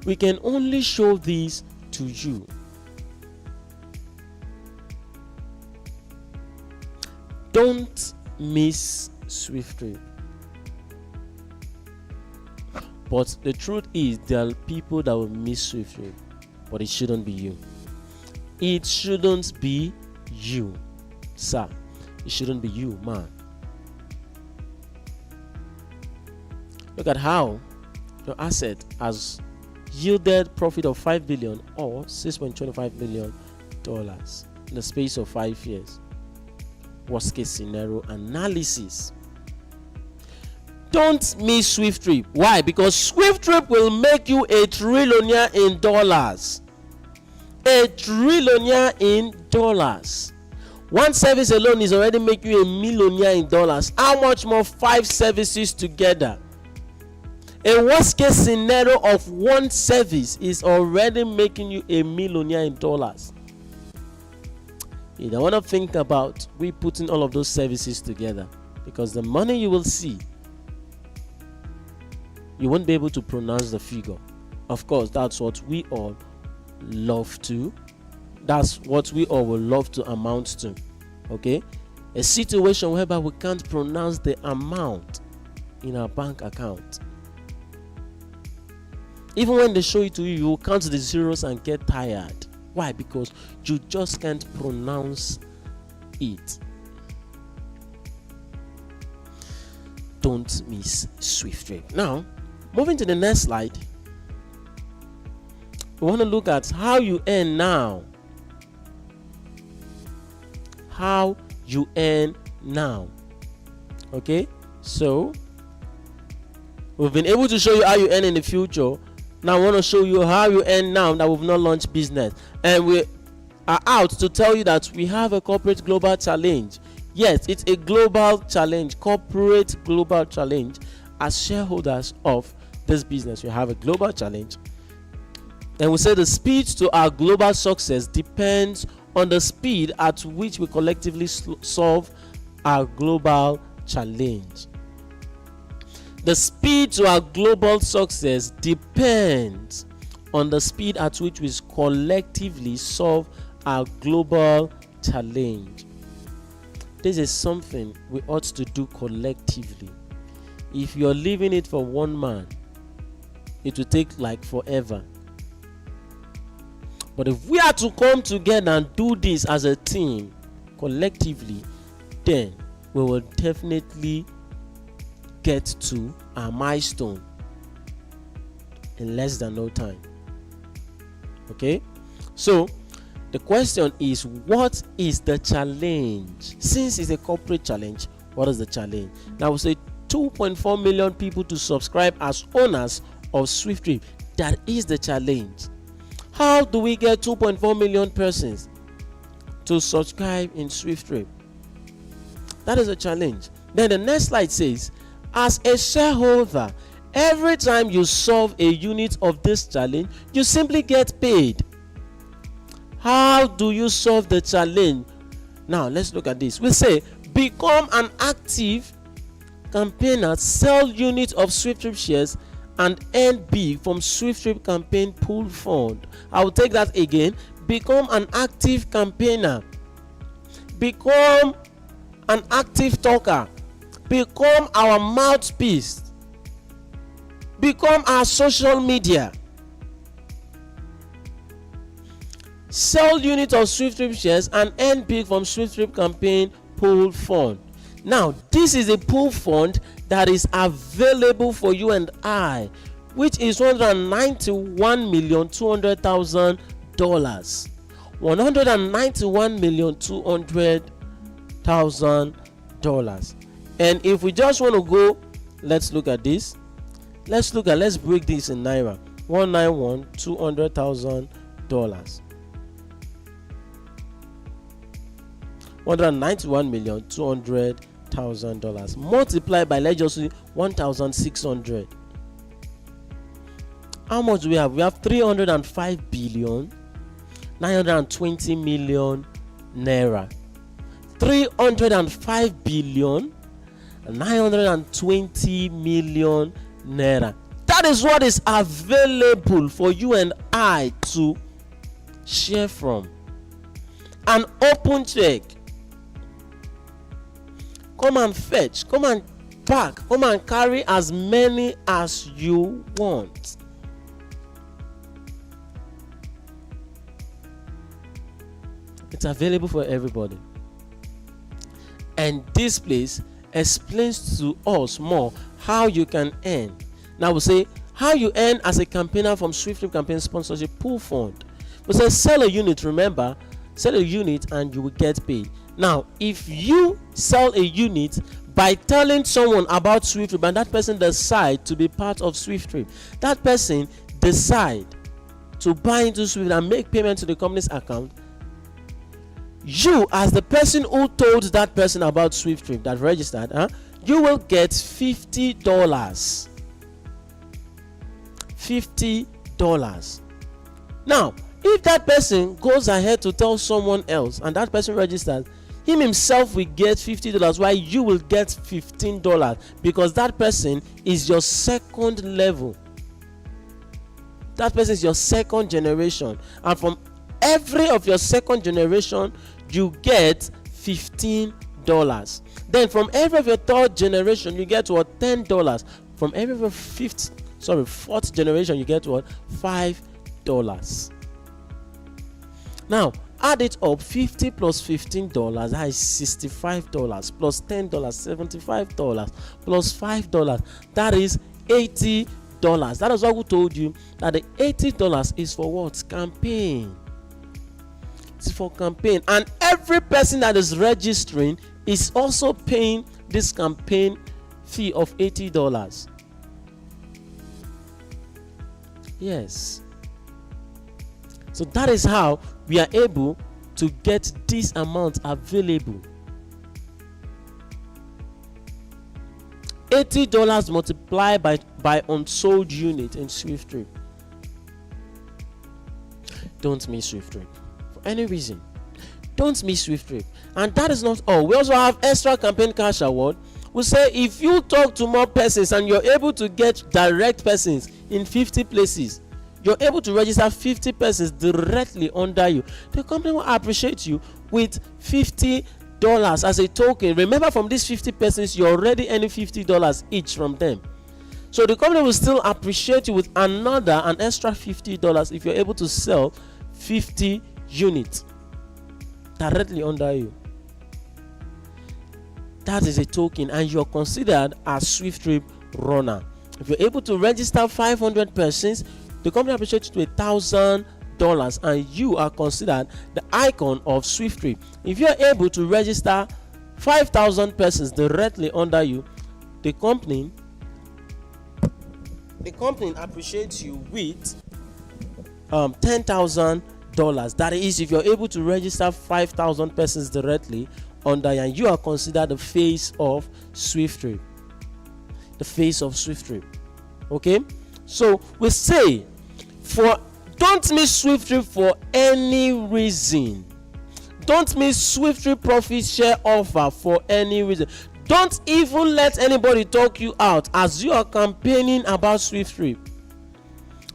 We can only show this to you. Don't miss SWIFTtrip. But the truth is, there are people that will miss SWIFTtrip, but it shouldn't be you. It shouldn't be you, sir. It shouldn't be you, man. Look at how your asset has yielded profit of $5 billion or $6.25 million in the space of 5 years. Worst case scenario analysis. Don't miss SWIFTtrip. Why? Because SWIFTtrip will make you a trillionaire in dollars. A trillionaire in dollars. One service alone is already making you a millionaire in dollars. How much more 5 services together? A worst case scenario of one service is already making you a millionaire in dollars. You don't want to think about we putting all of those services together, because the money you will see, you won't be able to pronounce the figure. Of course, that's what we all love to. That's what we all will love to amount to. Okay? A situation whereby we can't pronounce the amount in our bank account. Even when they show it to you, you will count the zeros and get tired. Why? Because you just can't pronounce it. Don't miss SWIFTtrip. Now, moving to the next slide, we want to look at how you earn now. How you earn now. Okay? So, we've been able to show you how you earn in the future. Now I want to show you how you earn now that we've not launched business. And we are out to tell you that we have a corporate global challenge. Yes, it's a global challenge, corporate global challenge. As shareholders of this business, we have a global challenge. And we say the speed to our global success depends on the speed at which we collectively solve our global challenge. The speed to our global success depends on the speed at which we collectively solve our global challenge. This is something we ought to do collectively. If you're leaving it for one man, it will take like forever. But if we are to come together and do this as a team, collectively, then we will definitely get to our milestone in less than no time. Okay, so the question is, what is the challenge? Since it's a corporate challenge, what is the challenge? Now we say 2.4 million people to subscribe as owners of SWIFTtrip. That is the challenge. How do we get 2.4 million persons to subscribe in SWIFTtrip? That is a challenge. Then the next slide says, as a shareholder, every time you solve a unit of this challenge, you simply get paid. How do you solve the challenge? Now let's look at this. We say, become an active campaigner, sell units of SWIFTtrip shares and earn big from SWIFTtrip campaign pool fund. I will take that again. Become an active campaigner, become an active talker, become our mouthpiece, become our social media. Sell units of SWIFTtrip shares and earn big from SWIFTtrip campaign pool fund. Now, this is a pool fund that is available for you and I, which is $191,200,000. $191,200,000. And if we just want to go, let's look at this. Let's break this in naira. $191,200,000. $191,200,000 multiplied by, let's just say, 1,600. How much do we have? We have 305,920,000,000 naira. 305,920,000,000 naira. That is what is available for you and I to share from. An open check. Come and fetch, come and pack, come and carry as many as you want. It's available for everybody. And this place explains to us more how you can earn. Now we say how you earn as a campaigner from SWIFTtrip campaign sponsorship pool fund. We say sell a unit, remember, sell a unit and you will get paid. Now, if you sell a unit by telling someone about SWIFTtrip and that person decide to be part of SWIFTtrip, that person decide to buy into SWIFTtrip and make payment to the company's account, you as the person who told that person about SWIFTtrip that registered, you will get $50. $50. Now, if that person goes ahead to tell someone else and that person registers, him himself will get $50 while you will get $15 because that person is your second level. That person is your second generation, and from every of your second generation you get $15. Then from every of your third generation you get what? $10. From every of your fourth generation you get what? $5. Now add it up. 50 plus $15, that is $65, plus $10, $75, plus $5, that is $80. That is what we told you, that the $80 is for what? Campaign. It's for campaign, and every person that is registering is also paying this campaign fee of $80. Yes. So that is how we are able to get this amount available. $80 multiplied by unsold unit in SWIFTtrip. Don't miss SWIFTtrip for any reason. Don't miss SWIFTtrip. And that is not all. We also have extra campaign cash award. We say if you talk to more persons and you're able to get direct persons in 50 places, you're able to register 50 persons directly under you, the company will appreciate you with $50 as a token. Remember, from these 50 persons, you're already earning $50 each from them. So the company will still appreciate you with an extra $50 if you're able to sell 50 units directly under you. That is a token, and you're considered a SWIFTtrip runner. If you're able to register 500 persons, the company appreciates you to $1,000, and you are considered the icon of SWIFTtrip. If you're able to register 5,000 persons directly under you, the company appreciates you with $10,000. That is, if you're able to register 5,000 persons directly under you, and you are considered the face of SWIFTtrip. The face of SWIFTtrip. Okay, so we say, don't miss SWIFTtrip for any reason. Don't miss SWIFTtrip profit share offer for any reason. Don't even let anybody talk you out as you are campaigning about SWIFTtrip.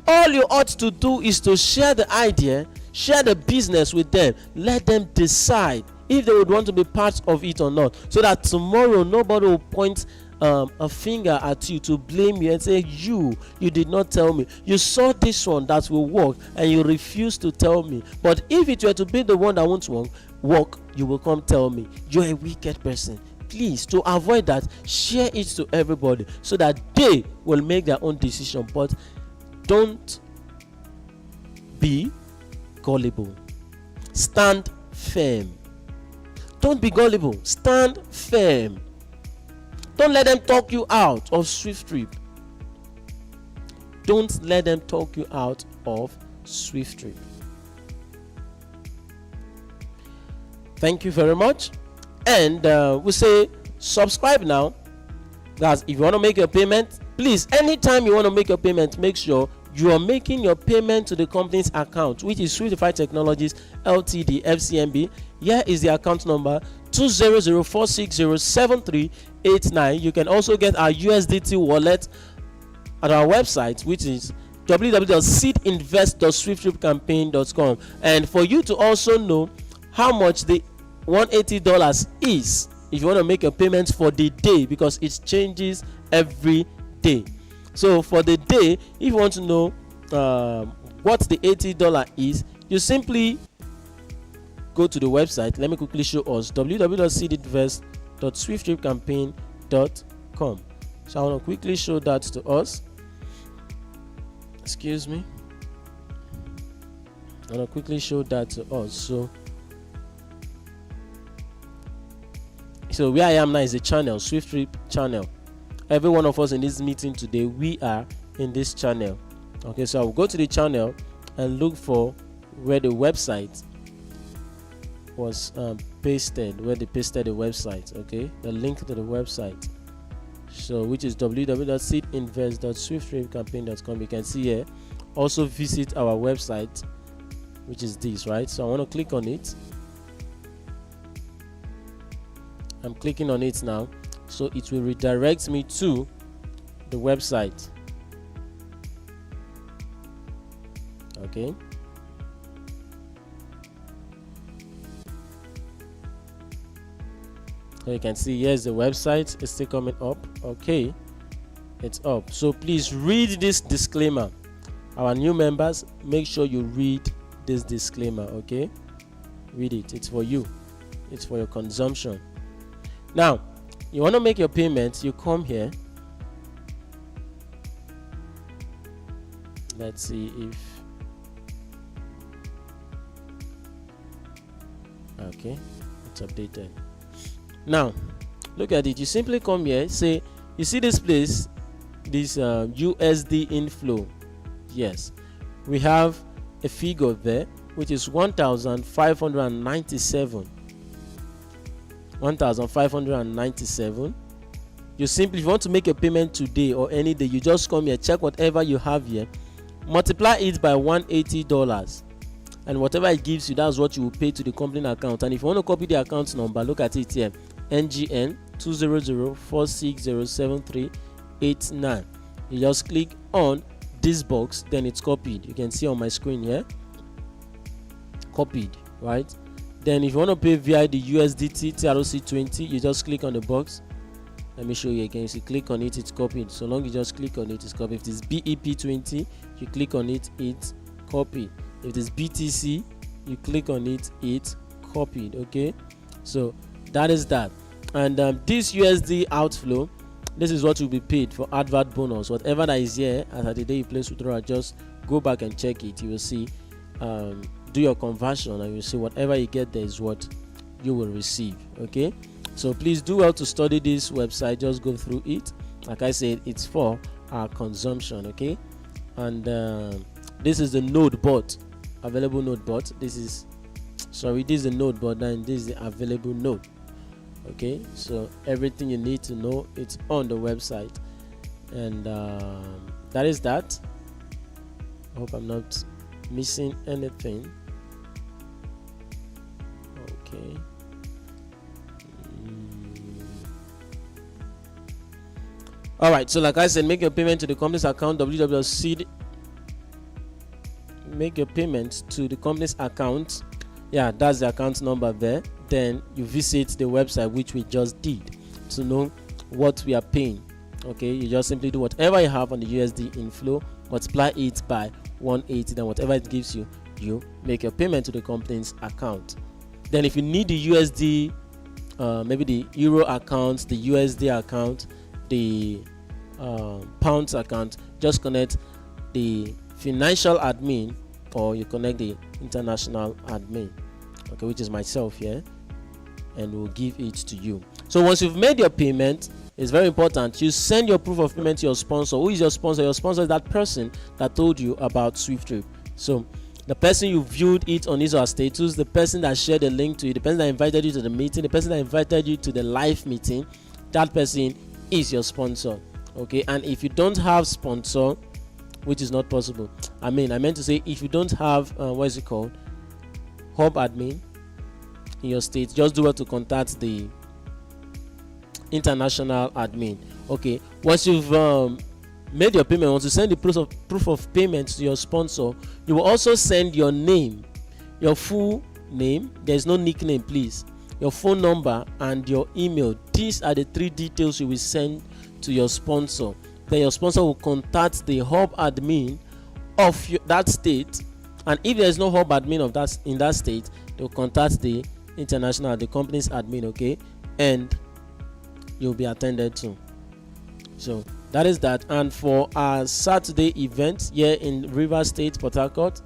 All you ought to do is to share the idea, share the business with them. Let them decide if they would want to be part of it or not, so that tomorrow nobody will point a finger at you to blame you and say, you did not tell me. You saw this one that will work and you refused to tell me. But if it were to be the one that won't work, you will come tell me. You're a wicked person. Please, to avoid that, share it to everybody so that they will make their own decision. But don't be gullible. Stand firm. Don't be gullible. Stand firm. Don't let them talk you out of SWIFTtrip. Don't let them talk you out of SWIFTtrip. Thank you very much. And we say subscribe now. Guys, if you want to make your payment, please, anytime you want to make your payment, make sure you are making your payment to the company's account, which is SWIFTIFY Technologies LTD FCMB. Here is the account number 200460738. You can also get our USDT wallet at our website, which is www.seedinvest.swifttripcampaign.com. And for you to also know how much the $180 is, if you want to make your payments for the day, because it changes every day. So for the day, if you want to know what the $80 is, you simply go to the website. Let me quickly show us www.seedinvest.swifttripcampaign.com. So I want to quickly show that to us. Excuse me. I want to quickly show that to us. So where I am now is a channel, SWIFTtrip channel. Every one of us in this meeting today, we are in this channel. Okay, so I'll go to the channel and look for where the website was pasted, where they pasted the website. Okay, the link to the website, so which is www.seedinvest.swifttripcampaign.com. You can see here. Also visit our website, which is this, right? So I want to click on it. I'm clicking on it now, so it will redirect me to the website. Okay, so you can see here's the website. It's still coming up. Okay, it's up. So please read this disclaimer. Our new members, make sure you read this disclaimer. Okay, read it. It's for you. It's for your consumption. Now, you want to make your payment, you come here. Let's see if, okay, it's updated. Now, look at it. You simply come here, say, you see this place, this USD inflow. Yes, we have a figure there, which is 1,597. 1,597. You simply, if you want to make a payment today or any day, you just come here, check whatever you have here, multiply it by $180, and whatever it gives you, that's what you will pay to the company account. And if you want to copy the account number, look at it here, NGN 200460738. You just click on this box, then it's copied. You can see on my screen here, copied, right? Then if you want to pay via the USDT TRC20, you just click on the box. Let me show you again. So you click on it, it's copied. So long you just click on it, it's copied. If it's BEP20, you click on it, it's copied. If it's BTC, you click on it, it's copied. Okay, so that is that. And this USD outflow, this is what will be paid for advert bonus. Whatever that is here, as at the day you place withdrawal, just go back and check it. You will see, do your conversion, and you see whatever you get there is what you will receive. Okay, So please do well to study this website. Just go through it. Like I said, it's for our consumption, okay? And this is the node bot, available node bot. This is the node bot, and this is the available node. Okay, so everything you need to know, it's on the website. And that is that. I hope I'm not missing anything. Okay. All right, so like I said, make your payment to the company's account, make your payment to the company's account. Yeah, that's the account number there. Then you visit the website, which we just did, to know what we are paying. Okay, you just simply do whatever you have on the USD inflow, multiply it by 180, then whatever it gives you, you make your payment to the company's account. Then if you need the USD, maybe the euro account, the USD account, the pounds account, just connect the financial admin, or you connect the international admin, okay, which is myself here, and we'll give it to you. So once you've made your payment, it's very important you send your proof of payment to your sponsor. Who is your sponsor? Your sponsor is that person that told you about SWIFTtrip. So the person you viewed it on his or her status, the person that shared the link to you, the person that invited you to the meeting, the person that invited you to the live meeting, that person is your sponsor. Okay, and if you don't have sponsor, which is not possible, I meant to say, if you don't have what is it called, hub admin in your state, just do well to contact the international admin. Okay, once you've made your payment, once you send the proof of payment to your sponsor, you will also send your name, your full name. There's no nickname, please. Your phone number and your email. These are the 3 details you will send to your sponsor. Then your sponsor will contact the hub admin of that state, and if there's no hub admin of that in that state, they'll contact the international, the company's admin, okay, and you'll be attended to. So that is that. And for our Saturday event here in River State, Port Harcourt,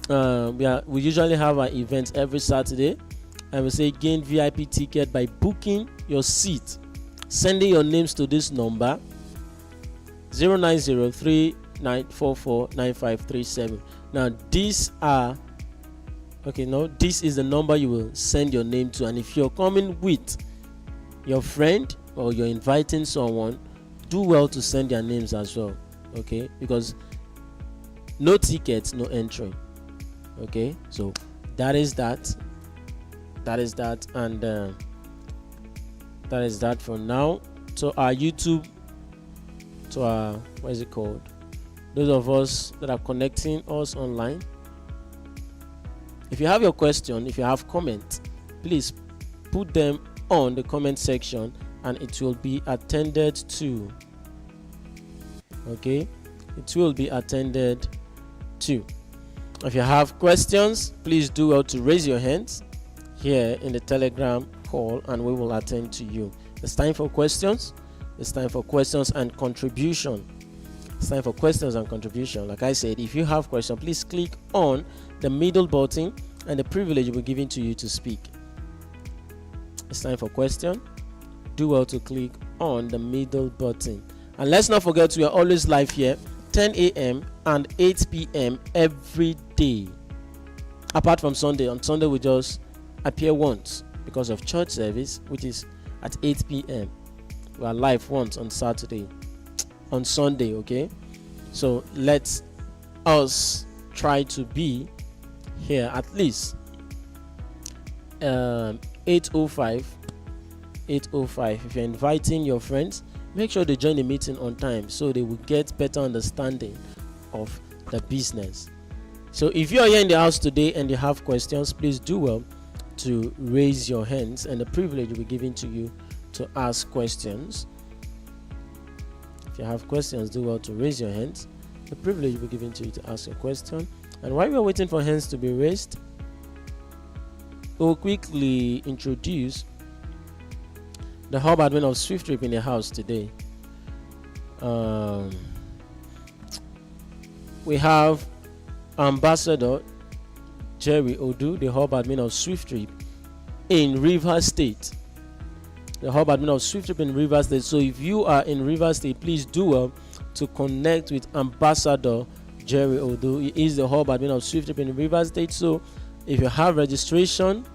we usually have our events every Saturday, and we say gain VIP ticket by booking your seat, sending your names to this number 0903-944-9537. Now this is the number you will send your name to, and if you're coming with your friend or you're inviting someone, do well to send their names as well, okay, because no tickets, no entry. Okay, so that is that, and that is that for now. So our YouTube, to our, what is it called, those of us that are connecting us online, if you have your question, if you have comments, please put them on the comment section and it will be attended to. Okay, it will be attended to. If you have questions, please do well to raise your hands here in the Telegram call and we will attend to you. It's time for questions. It's time for questions and contribution. It's time for questions and contribution. Like I said, if you have questions, please click on the middle button and the privilege will be given to you to speak. It's time for question. Do well to click on the middle button. And let's not forget, we are always live here 10 a.m. and 8 p.m. every day. Apart from Sunday. On Sunday we just appear once because of church service, which is at 8 p.m. We are live once on Saturday, on Sunday, okay? So let's us try to be here at least 8:05. If you're inviting your friends, make sure they join the meeting on time so they will get better understanding of the business. So if you are here in the house today and you have questions, please do well to raise your hands and the privilege will be given to you to ask questions. If you have questions, do well to raise your hands. The privilege will be given to you to ask a question. And while we're waiting for hands to be raised, we'll quickly introduce the hub admin of SWIFTtrip in the house today. We have Ambassador Jerry Odu, the hub admin of SWIFTtrip in River State. the hub admin of SWIFTtrip in Rivers State. So if you are in Rivers State, please do well to connect with Ambassador Jerry Odo. He is the hub admin of SWIFTtrip in Rivers State. So if you have registration,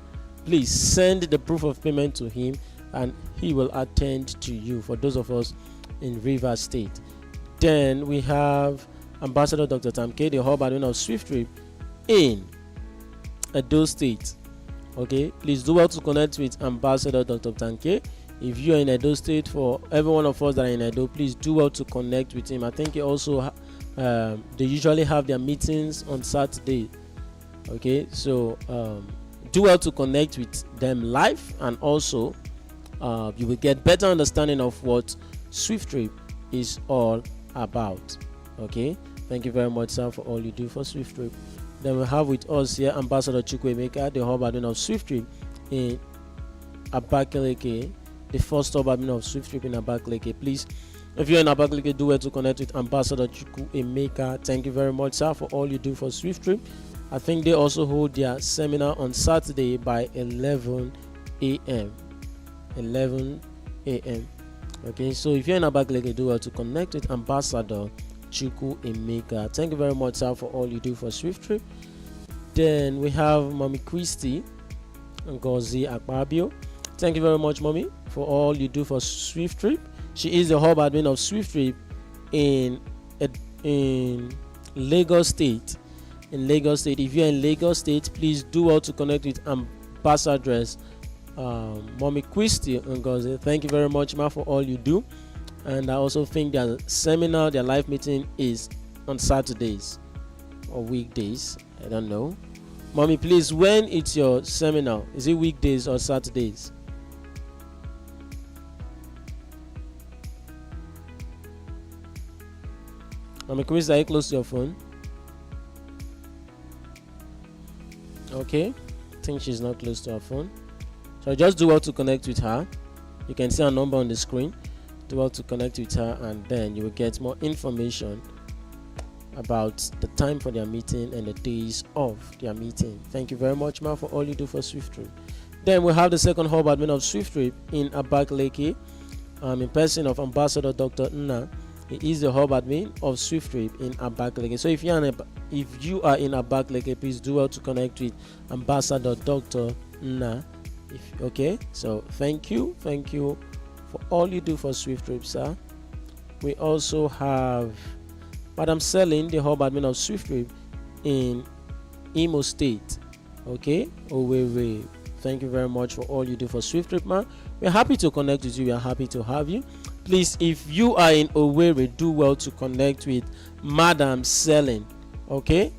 please send the proof of payment to him and he will attend to you for those of us in Rivers State. Then we have Ambassador Dr. Tamke, the hub admin of SWIFTtrip in Edo State. Okay, please do well to connect with Ambassador Dr. Tamke. If you are in Edo State, for every one of us that are in Edo, please do well to connect with him. I think he also they usually have their meetings on Saturday. Okay, so do well to connect with them live, and also you will get better understanding of what SWIFTtrip is all about. Okay, thank you very much, sir, for all you do for SWIFTtrip. Then we have with us here Ambassador Chukwuemeka, the hub admin of SWIFTtrip in Abakaliki, the first hub admin of SWIFTtrip in Abakaliki. Please, if you're in Abakaliki, do well to connect with Ambassador Chukwuemeka. Thank you very much, sir, for all you do for SWIFTtrip. I think they also hold their seminar on Saturday by 11 a.m. 11 a.m. Okay, so if you're in Abakaliki, do well to connect with Ambassador Chukwuemeka. Thank you very much, sir, for all you do for SWIFTtrip. Then we have Mommy Christy Ngozi Akpabio. Thank you very much, Mommy, for all you do for SWIFTtrip. She is the hub admin of SWIFTtrip in Lagos State. In Lagos State, if you're in Lagos State, please do well to connect with Ambassadress Mommy Christy Ngozi. Thank you very much, ma, for all you do. And I also think their seminar, their live meeting is on Saturdays or weekdays. I don't know. Mommy, please, when it's your seminar, is it weekdays or Saturdays? Mommy Chris, are you close to your phone? Okay, I think she's not close to her phone. So just do well to connect with her. You can see her number on the screen. Do well to connect with her, and then you will get more information about the time for their meeting and the days of their meeting. Thank you very much, ma, for all you do for SWIFTtrip. Then we have the second hub admin of SWIFTtrip in Abakaliki, in person of Ambassador Dr. Nna. He is the hub admin of SWIFTtrip in Abakaliki. So if you are in Abakaliki, please do well to connect with Ambassador Dr. Nna. Okay, so thank you for all you do for SWIFTtrip, sir. We also have Madam Selin, the hub admin of SWIFTtrip in Imo State. Okay, Owerri. Thank you very much for all you do for SWIFTtrip, man. We're happy to connect with you. We are happy to have you. Please, if you are in Owerri, do well to connect with Madam Selin. Okay,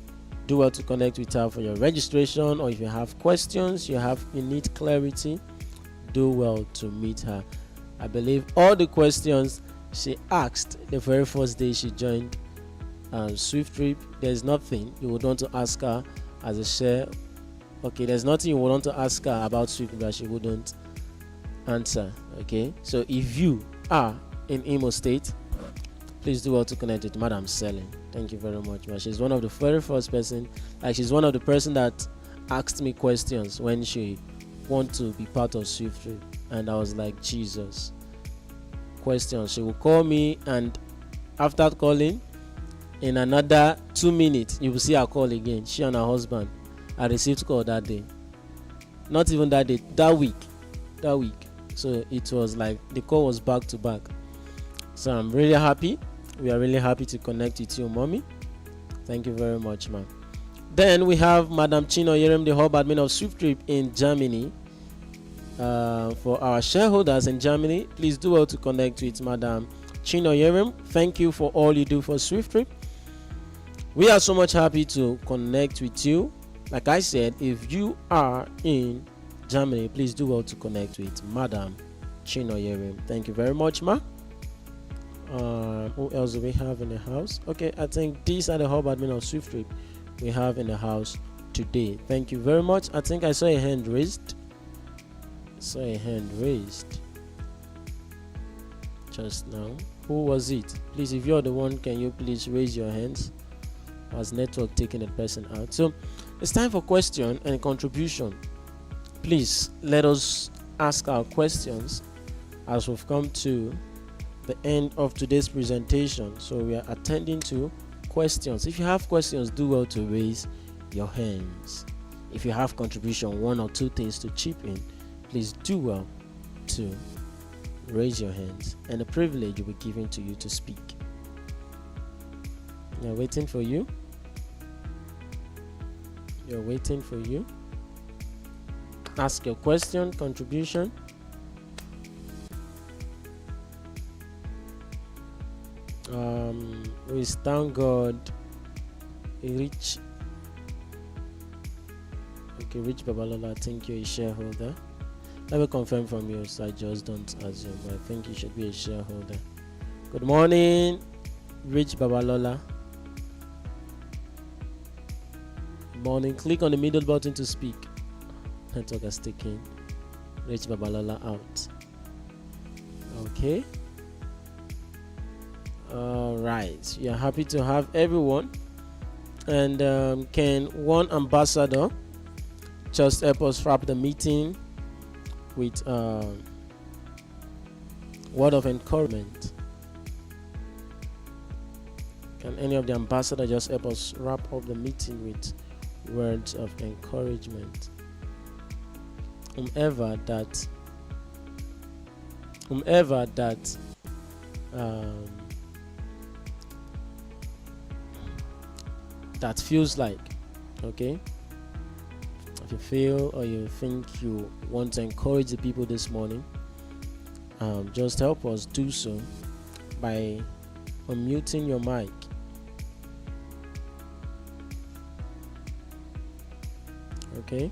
do well to connect with her for your registration, or if you have questions, you need clarity, do well to meet her. I believe all the questions she asked the very first day she joined SWIFTtrip, there's nothing you would want to ask her as a share. Okay, there's nothing you would want to ask her about SWIFTtrip that she wouldn't answer. Okay, so if you are in Imo State, please do well to connect with Madam Selin. Thank you very much, man. She's one of the very first person, she's one of the person that asked me questions when she want to be part of SWIFTtrip, and I was like, Jesus, questions. She will call me, and after calling, in another 2 minutes, you will see her call again. She and her husband, I received call that day. Not even that day, that week. So it was like the call was back to back. So I'm really happy. We are really happy to connect with you, Mommy. Thank you very much, ma'am. Then we have Madam Chino Yerem, the hub admin of SWIFTtrip in Germany. For our shareholders in Germany, please do well to connect with Madam Chino Yerem. Thank you for all you do for SWIFTtrip. We are so much happy to connect with you. Like I said, if you are in Germany, please do well to connect with Madam Chino Yerem. Thank you very much, ma. Who else do we have in the house? Okay, I think these are the hub admin of SWIFTtrip we have in the house today. Thank you very much. I think I saw a hand raised. Just now. Who was it? Please, if you're the one, can you please raise your hands? As network taking the person out. So it's time for question and contribution. Please let us ask our questions as we've come to the end of today's presentation. So we are attending to questions. If you have questions, do well to raise your hands. If you have contribution, 1 or 2 things to chip in, please do well to raise your hands, and the privilege will be given to you to speak. We are waiting for you. You're waiting for you. Ask your question, contribution. We thank God. Rich Babalola, I think you're a shareholder. Let me confirm from you, so I just don't assume, but I think you should be a shareholder. Good morning, Rich Babalola. Good morning. Click on the middle button to speak. Network has taken Rich Babalola out. Okay. All right. We are happy to have everyone. And can one ambassador just help us wrap the meeting with word of encouragement? Can any of the ambassadors just help us wrap up the meeting with words of encouragement? Whomever that feels like, okay, if you feel or you think you want to encourage the people this morning, just help us do so by unmuting your mic. Okay.